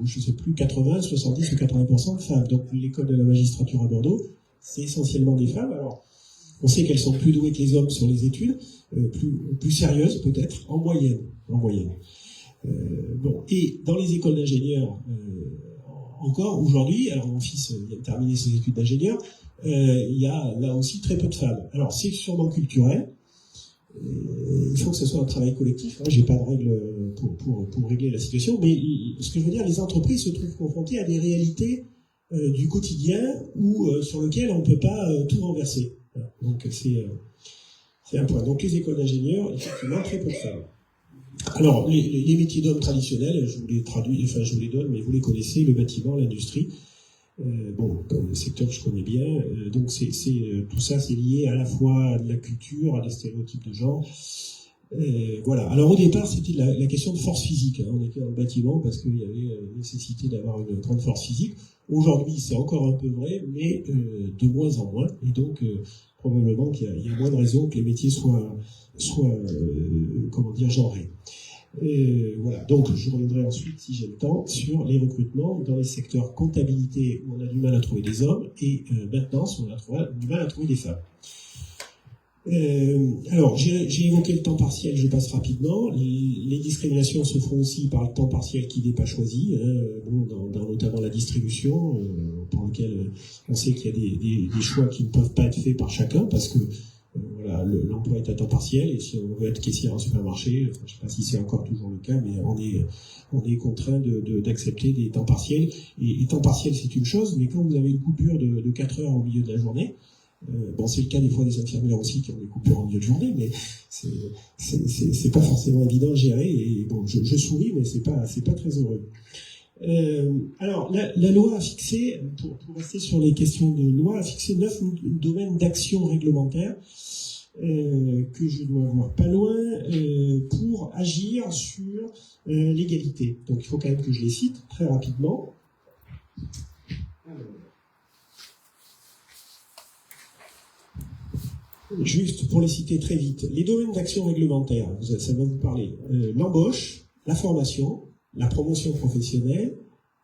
S10: je sais plus, 80, 70 ou 80% de femmes. Donc l'école de la magistrature à Bordeaux, c'est essentiellement des femmes. Alors on sait qu'elles sont plus douées que les hommes sur les études, plus sérieuses peut-être, en moyenne. Bon, et dans les écoles d'ingénieurs, encore aujourd'hui, alors mon fils vient de terminer ses études d'ingénieur, il y a là aussi très peu de femmes. Alors c'est sûrement culturel, il faut que ce soit un travail collectif, j'ai pas de règle pour régler la situation, mais ce que je veux dire, les entreprises se trouvent confrontées à des réalités du quotidien sur lesquelles on ne peut pas tout renverser. Voilà. Donc c'est un point. Donc les écoles d'ingénieurs, effectivement, très peu de femmes. Alors, les métiers d'hommes traditionnels, je vous les traduis, enfin je vous les donne, mais vous les connaissez, le bâtiment, l'industrie, comme secteur que je connais bien, donc tout ça c'est lié à la fois à de la culture, à des stéréotypes de genre, voilà. Alors au départ c'était la question de force physique, on était dans le bâtiment parce qu'il y avait nécessité d'avoir une grande force physique. Aujourd'hui c'est encore un peu vrai, mais de moins en moins, et donc probablement qu'il y a moins de raisons que les métiers soient genrés. Voilà. Donc, je reviendrai ensuite, si j'ai le temps, sur les recrutements dans les secteurs comptabilité où on a du mal à trouver des hommes et maintenance où on a du mal à trouver des femmes. Alors, j'ai évoqué le temps partiel, je passe rapidement. Les discriminations se font aussi par le temps partiel qui n'est pas choisi, dans notamment la distribution, pour lequel on sait qu'il y a des choix qui ne peuvent pas être faits par chacun, parce que voilà, l'emploi est à temps partiel, et si on veut être caissier en supermarché, je ne sais pas si c'est encore toujours le cas, mais on est contraint d'accepter des temps partiels. Et temps partiel, c'est une chose, mais quand vous avez une coupure de 4 heures au milieu de la journée, c'est le cas des fois des infirmières aussi qui ont des coupures en milieu de journée, mais c'est pas forcément évident à gérer, et bon, je souris, mais c'est pas très heureux. Alors, la loi a fixé, pour rester sur les questions de loi, a fixé 9 domaines d'action réglementaire que je dois avoir pas loin pour agir sur l'égalité. Donc, il faut quand même que je les cite très rapidement. Juste pour les citer très vite, les domaines d'action réglementaire, ça va vous parler. L'embauche, la formation, la promotion professionnelle,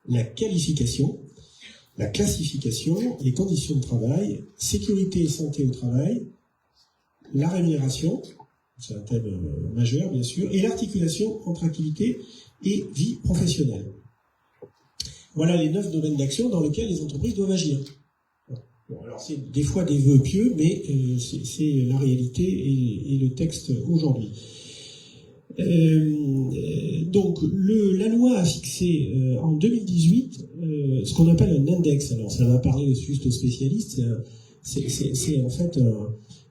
S10: la qualification, la classification, les conditions de travail, sécurité et santé au travail, la rémunération, c'est un thème majeur bien sûr, et l'articulation entre activité et vie professionnelle. Voilà les 9 domaines d'action dans lesquels les entreprises doivent agir. Bon, alors c'est des fois des vœux pieux, mais c'est la réalité et le texte aujourd'hui. Donc la loi a fixé en 2018 ce qu'on appelle un index. Alors ça va parler juste aux spécialistes. C'est en fait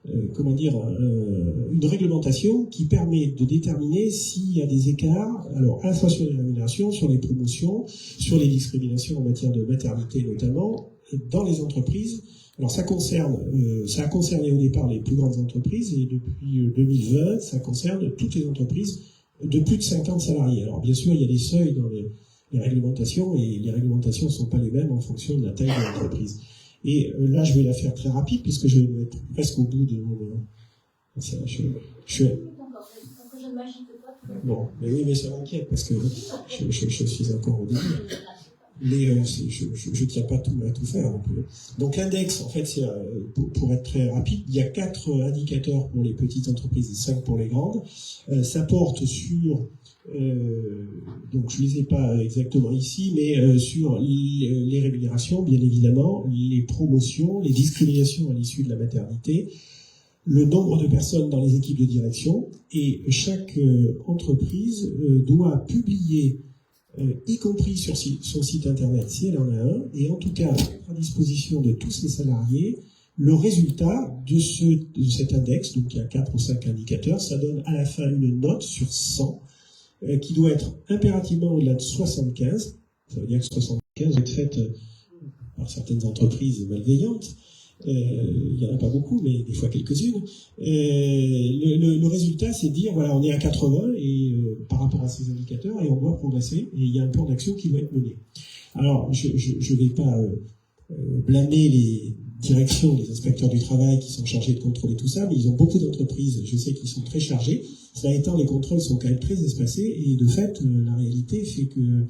S10: une réglementation qui permet de déterminer s'il y a des écarts, alors à la fois sur les rémunérations, sur les promotions, sur les discriminations en matière de maternité notamment, dans les entreprises. Alors ça a concerné au départ les plus grandes entreprises, et depuis 2020, ça concerne toutes les entreprises de plus de 50 salariés. Alors bien sûr, il y a des seuils dans les réglementations, et les réglementations ne sont pas les mêmes en fonction de la taille de l'entreprise. Et là, je vais la faire très rapide, puisque je vais être presque au bout de mon... Bon, mais oui, mais ça m'inquiète, parce que je suis encore au début. Mais je tiens pas à tout faire non plus. Donc l'index, en fait, c'est pour être très rapide, il y a 4 indicateurs pour les petites entreprises et 5 pour les grandes. Ça porte sur, donc je les ai pas exactement ici, mais sur les rémunérations, bien évidemment, les promotions, les discriminations à l'issue de la maternité, le nombre de personnes dans les équipes de direction, et chaque entreprise doit publier, y compris sur son site internet si elle en a un, et en tout cas mettre à disposition de tous ses salariés le résultat de cet index. Donc il y a 4 ou 5 indicateurs, ça donne à la fin une note sur 100 qui doit être impérativement au-delà de 75. Ça veut dire que 75 est faite par certaines entreprises malveillantes. Il n'y en a pas beaucoup, mais des fois quelques-unes. Le résultat, c'est de dire, voilà, on est à 80 et, par rapport à ces indicateurs, et on doit progresser, et il y a un plan d'action qui doit être mené. Alors, je ne vais pas blâmer les directions, les inspecteurs du travail qui sont chargés de contrôler tout ça, mais ils ont beaucoup d'entreprises, je sais qu'ils sont très chargés. Cela étant, les contrôles sont quand même très espacés, et de fait, la réalité fait que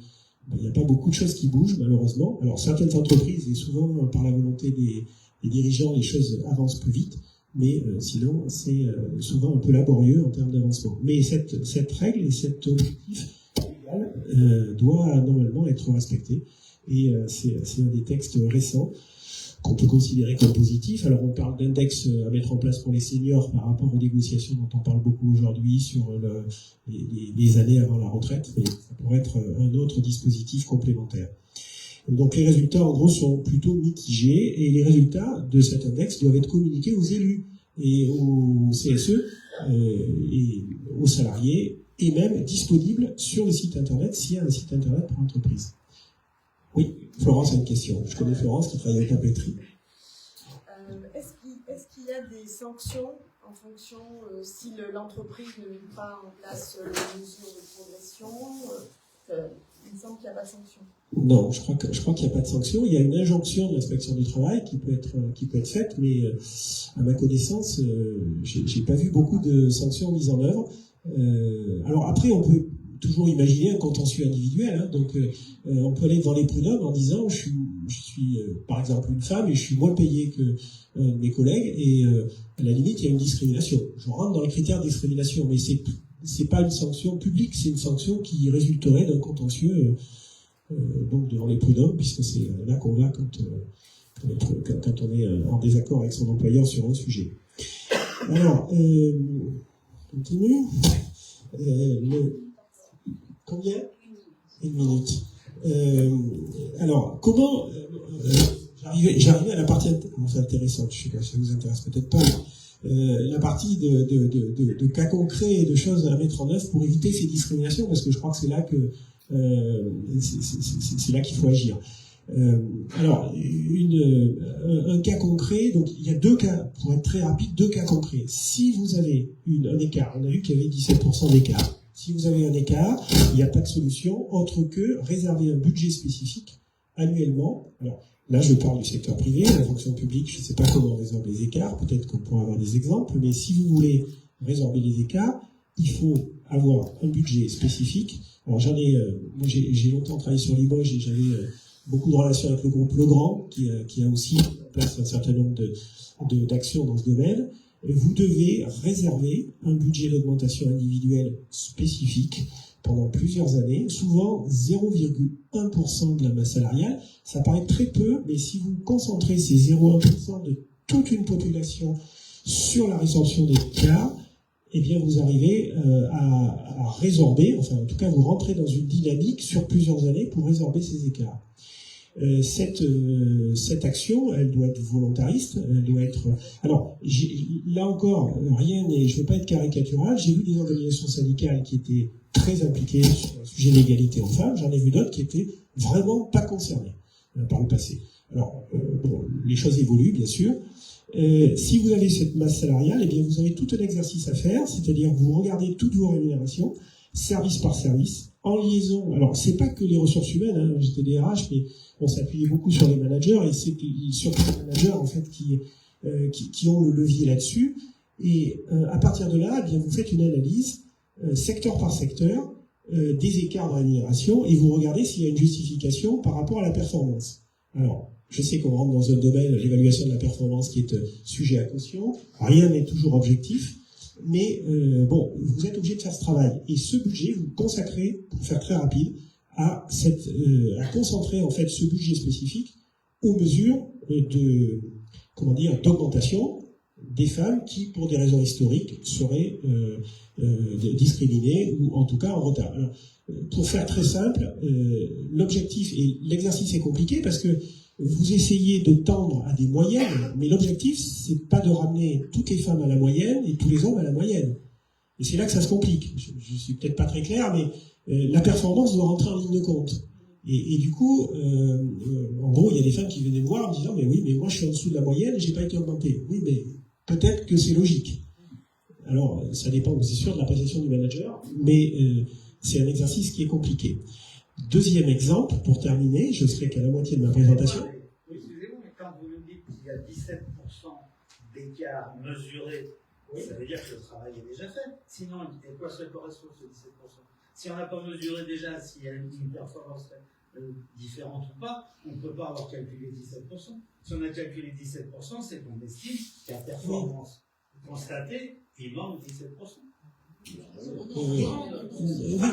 S10: il n'y a pas beaucoup de choses qui bougent, malheureusement. Alors, certaines entreprises, et souvent par la volonté des dirigeants, les choses avancent plus vite, mais sinon, c'est souvent un peu laborieux en termes d'avancement. Mais cette règle et cet objectif légal doit normalement être respecté. Et c'est un des textes récents qu'on peut considérer comme positif. Alors on parle d'index à mettre en place pour les seniors par rapport aux négociations dont on parle beaucoup aujourd'hui sur les années avant la retraite, mais ça pourrait être un autre dispositif complémentaire. Donc les résultats en gros sont plutôt mitigés, et les résultats de cet index doivent être communiqués aux élus et au CSE et aux salariés, et même disponibles sur le site internet s'il y a un site internet pour l'entreprise. Oui, Florence a une question. Je connais Florence qui travaille avec Papeterie.
S11: Est-ce qu'il y a des sanctions en fonction si l'entreprise ne met pas en place les mesures de progression il me semble qu'il n'y a pas de sanction.
S10: Non, je crois qu'il n'y a pas de sanction. Il y a une injonction de l'inspection du travail qui peut être faite, mais à ma connaissance, j'ai pas vu beaucoup de sanctions mises en œuvre. Alors après, on peut toujours imaginer un contentieux individuel. Hein, donc, on peut aller devant les prud'hommes en disant je suis par exemple une femme et je suis moins payé que mes collègues, et à la limite, il y a une discrimination. Je rentre dans les critères de discrimination, mais c'est pas une sanction publique, c'est une sanction qui résulterait d'un contentieux donc devant les prud'hommes, puisque c'est là qu'on va quand on est en désaccord avec son employeur sur un sujet. Alors, continue. Combien ? Une minute. Alors, comment j'arrivais à la partie intéressante, je sais pas, ça vous intéresse peut-être pas, la partie de cas concrets et de choses à mettre en œuvre pour éviter ces discriminations, parce que je crois que c'est là que c'est là qu'il faut agir. Alors, un cas concret, donc il y a deux cas, pour être très rapide, deux cas concrets. Si vous avez un écart, on a vu qu'il y avait 17% d'écart. Si vous avez un écart, il n'y a pas de solution autre que réserver un budget spécifique annuellement. Alors, là, je parle du secteur privé, la fonction publique, je ne sais pas comment on résorbe les écarts, peut-être qu'on pourra avoir des exemples, mais si vous voulez résorber les écarts, il faut avoir un budget spécifique. Alors moi j'ai longtemps travaillé sur Limoges et j'avais beaucoup de relations avec le groupe Legrand, qui a aussi en place un certain nombre d'actions dans ce domaine. Vous devez réserver un budget d'augmentation individuelle spécifique pendant plusieurs années, souvent 0,1% de la masse salariale. Ça paraît très peu, mais si vous concentrez ces 0,1% de toute une population sur la résorption des cas, eh bien vous arrivez à résorber, enfin en tout cas vous rentrez dans une dynamique sur plusieurs années pour résorber ces écarts. Cette action, elle doit être volontariste, elle doit être... Alors, là encore, rien n'est... Je ne veux pas être caricatural, j'ai vu des organisations syndicales qui étaient très impliquées sur le sujet de l'égalité aux femmes, j'en ai vu d'autres qui étaient vraiment pas concernées par le passé. Alors, bon, les choses évoluent, bien sûr. Si vous avez cette masse salariale, eh bien vous avez tout un exercice à faire, c'est-à-dire vous regardez toutes vos rémunérations, service par service, en liaison. Alors, c'est pas que les ressources humaines, hein, j'étais DRH, mais on s'appuyait beaucoup sur les managers, et c'est surtout les managers en fait qui ont le levier là-dessus. Et à partir de là, eh bien vous faites une analyse secteur par secteur des écarts de rémunération, et vous regardez s'il y a une justification par rapport à la performance. Alors, je sais qu'on rentre dans un domaine, l'évaluation de la performance, qui est sujet à caution. Rien n'est toujours objectif, mais bon, vous êtes obligé de faire ce travail. Et ce budget, vous le consacrez, pour faire très rapide, à concentrer en fait ce budget spécifique aux mesures d'augmentation des femmes qui, pour des raisons historiques, seraient discriminées ou en tout cas en retard. Alors, pour faire très simple, l'objectif et l'exercice est compliqué parce que vous essayez de tendre à des moyennes, mais l'objectif, c'est pas de ramener toutes les femmes à la moyenne et tous les hommes à la moyenne. Et c'est là que ça se complique. Je suis peut-être pas très clair, mais la performance doit rentrer en ligne de compte. Et du coup, en gros, il y a des femmes qui venaient me voir en me disant, mais oui, mais moi je suis en dessous de la moyenne et j'ai pas été augmenté. Oui, mais peut-être que c'est logique. Alors, ça dépend, c'est sûr, de l'appréciation du manager, mais c'est un exercice qui est compliqué. Deuxième exemple, pour terminer, je serai qu'à la moitié de ma présentation.
S12: Oui, excusez-moi, mais quand vous me dites qu'il y a 17% d'écart mesuré, ça veut dire que le travail est déjà fait. Sinon, à quoi ça correspond ce 17%? Si on n'a pas mesuré déjà s'il y a une performance différente ou pas, on ne peut pas avoir calculé 17%. Si on a calculé 17%, c'est qu'on estime qu'à performance constatée, il manque 17%.
S10: Oui,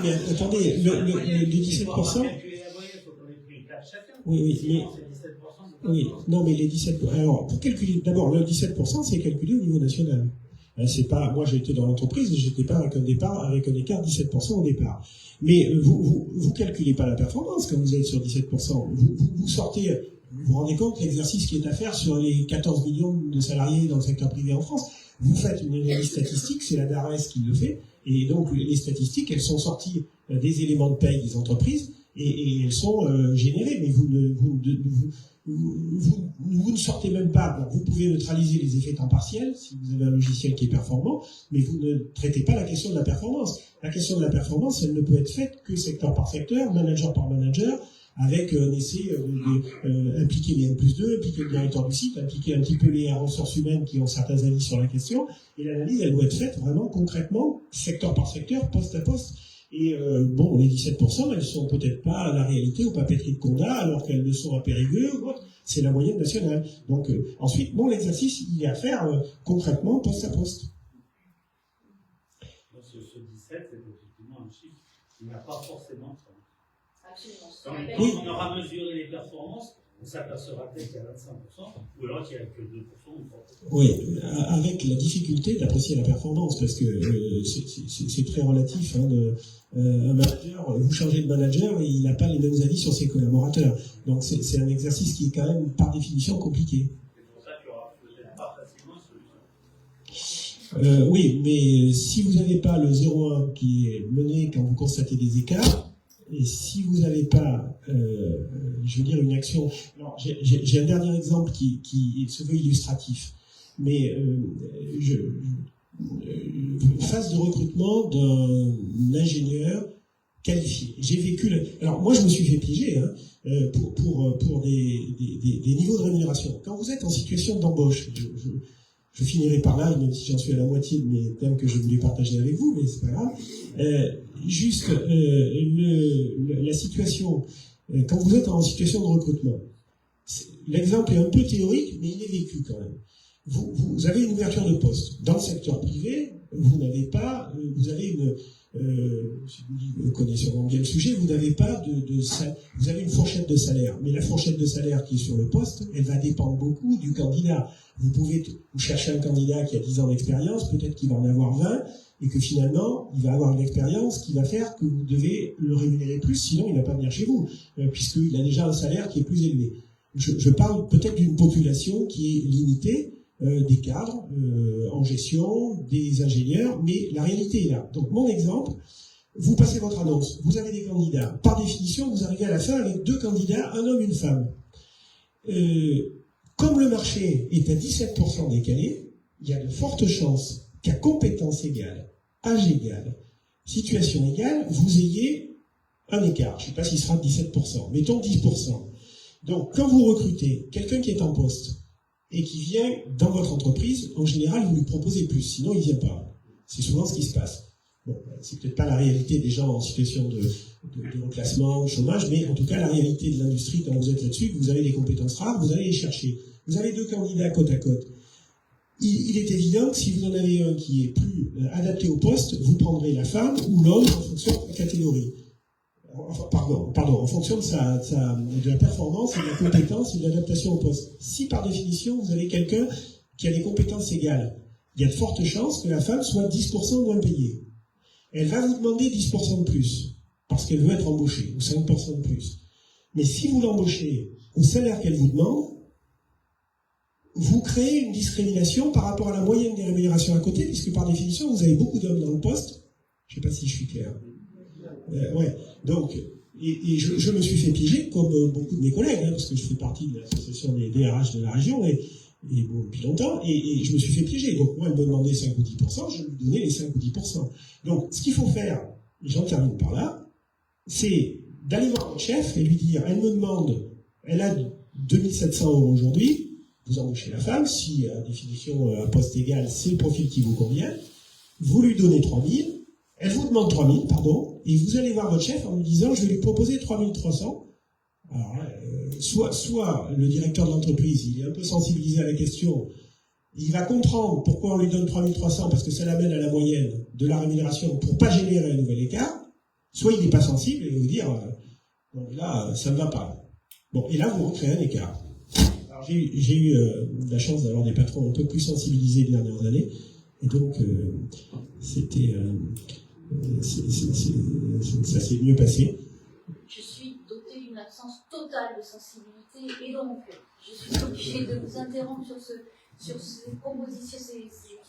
S10: mais attendez, le 17%. Oui, non, mais les 17%. Alors, pour calculer, d'abord, le 17%, c'est calculé au niveau national. C'est pas, moi, j'ai été dans l'entreprise, j'étais pas avec un écart de 17% au départ. Mais vous calculez pas la performance quand vous êtes sur 17%. Vous sortez, vous vous rendez compte l'exercice qui est à faire sur les 14 millions de salariés dans le secteur privé en France. Vous faites une analyse statistique, c'est la DARES qui le fait, et donc les statistiques, elles sont sorties des éléments de paye des entreprises, et elles sont générées, mais vous ne sortez même pas. Bon, vous pouvez neutraliser les effets temps partiels si vous avez un logiciel qui est performant, mais vous ne traitez pas la question de la performance. La question de la performance, elle ne peut être faite que secteur par secteur, manager par manager, avec un essai impliquer les N+2, impliquer le directeur du site, impliquer un petit peu les ressources humaines qui ont certains avis sur la question, et l'analyse, elle doit être faite vraiment concrètement, secteur par secteur, poste à poste. Et bon, les 17%, elles sont peut-être pas à la réalité au papeterie de Condat, alors qu'elles le sont à Périgueux ou autre. C'est la moyenne nationale. Donc ensuite, bon, l'exercice, il est à faire concrètement, poste à poste.
S12: Ce 17, c'est effectivement un chiffre qui n'a pas forcément... Quand on aura mesuré les performances, on s'apercevra peut-être qu'il y a 25%, ou alors qu'il n'y a que 2% ou 3%.
S10: Oui, avec la difficulté d'apprécier la performance, parce que c'est très relatif. Hein, un manager, vous changez de manager et il n'a pas les mêmes avis sur ses collaborateurs. Donc c'est un exercice qui est quand même, par définition, compliqué.
S12: C'est pour ça qu'il n'y aura peut-être pas facilement une solution.
S10: Oui, mais si vous n'avez pas le 0,1 qui est mené quand vous constatez des écarts, et si vous n'avez pas, je veux dire, une action... Alors, j'ai un dernier exemple qui se veut illustratif. Mais phase de recrutement d'un ingénieur qualifié. J'ai vécu... Alors, moi, je me suis fait piéger pour des niveaux de rémunération. Quand vous êtes en situation d'embauche, je finirai par là, même si j'en suis à la moitié de mes thèmes que je voulais partager avec vous, mais c'est pas grave. La situation, quand vous êtes en situation de recrutement, l'exemple est un peu théorique, mais il est vécu quand même. Vous avez une ouverture de poste. Dans le secteur privé, vous n'avez pas, vous avez une, si vous connaissez sûrement bien le sujet, vous n'avez pas vous avez une fourchette de salaire. Mais la fourchette de salaire qui est sur le poste, elle va dépendre beaucoup du candidat. Vous chercher un candidat qui a 10 ans d'expérience, peut-être qu'il va en avoir 20, et que finalement, il va avoir une expérience qui va faire que vous devez le rémunérer plus, sinon il ne va pas venir chez vous, puisqu'il a déjà un salaire qui est plus élevé. Je parle peut-être d'une population qui est limitée, des cadres en gestion, des ingénieurs, mais la réalité est là. Donc mon exemple, vous passez votre annonce, vous avez des candidats. Par définition, vous arrivez à la fin avec 2 candidats, un homme, une femme. Comme le marché est à 17% décalé, il y a de fortes chances qu'à compétences égales, âge égal, situation égale, vous ayez un écart. Je ne sais pas s'il sera de 17%, mettons 10%. Donc, quand vous recrutez quelqu'un qui est en poste et qui vient dans votre entreprise, en général, vous lui proposez plus, sinon il ne vient pas. C'est souvent ce qui se passe. Bon, c'est peut-être pas la réalité des gens en situation de reclassement, de chômage, mais en tout cas, la réalité de l'industrie, quand vous êtes là-dessus, que vous avez des compétences rares, vous allez les chercher. Vous avez 2 candidats côte à côte. Il est évident que si vous en avez un qui est plus adapté au poste, vous prendrez la femme ou l'homme en fonction de la catégorie. Enfin, pardon, en fonction de la performance et de la compétence et de l'adaptation au poste. Si par définition vous avez quelqu'un qui a des compétences égales, il y a de fortes chances que la femme soit 10% moins payée. Elle va vous demander 10% de plus, parce qu'elle veut être embauchée, ou 5% de plus. Mais si vous l'embauchez au salaire qu'elle vous demande, vous créez une discrimination par rapport à la moyenne des rémunérations à côté, puisque par définition, vous avez beaucoup d'hommes dans le poste. Je ne sais pas si je suis clair. Ouais. Donc, et je me suis fait piéger, comme beaucoup de mes collègues, hein, parce que je fais partie de l'association des DRH de la région, et bon, depuis longtemps, et je me suis fait piéger. Donc moi, elle me demandait 5 ou 10%, je lui donnais les 5 ou 10%. Donc, ce qu'il faut faire, et j'en termine par là, c'est d'aller voir votre chef et lui dire, elle me demande, elle a 2700 € aujourd'hui, vous embauchez la femme, si à définition à poste égal, c'est le profil qui vous convient, vous lui donnez 3000, elle vous demande 3000, pardon, et vous allez voir votre chef en lui disant, je vais lui proposer 3300. Alors, soit le directeur de l'entreprise, il est un peu sensibilisé à la question, il va comprendre pourquoi on lui donne 3300, parce que ça l'amène à la moyenne de la rémunération pour pas générer un nouvel écart, soit il n'est pas sensible et il va vous dire, non, là, ça ne va pas. Bon, et là, vous recréez un écart. Alors, j'ai eu la chance d'avoir des patrons un peu plus sensibilisés les dernières années, et donc, ça s'est mieux passé.
S13: Je suis dotée d'une absence totale de sensibilité et donc je suis obligée de vous interrompre sur ces propositions,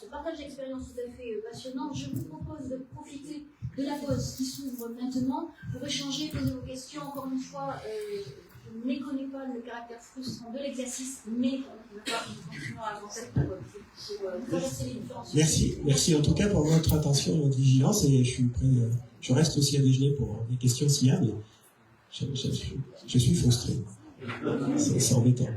S13: ce partage d'expérience tout à fait passionnant. Je vous propose de profiter de la pause qui s'ouvre maintenant pour échanger, poser vos questions. Encore une fois, je ne méconnais pas le caractère frustrant de l'exercice, mais on va continuer à avancer pour traverser les différences.
S10: Merci en tout cas pour votre attention et votre vigilance, et je suis prêt, je reste aussi à déjeuner pour des questions s'il y a, mais je suis frustré. C'est embêtant.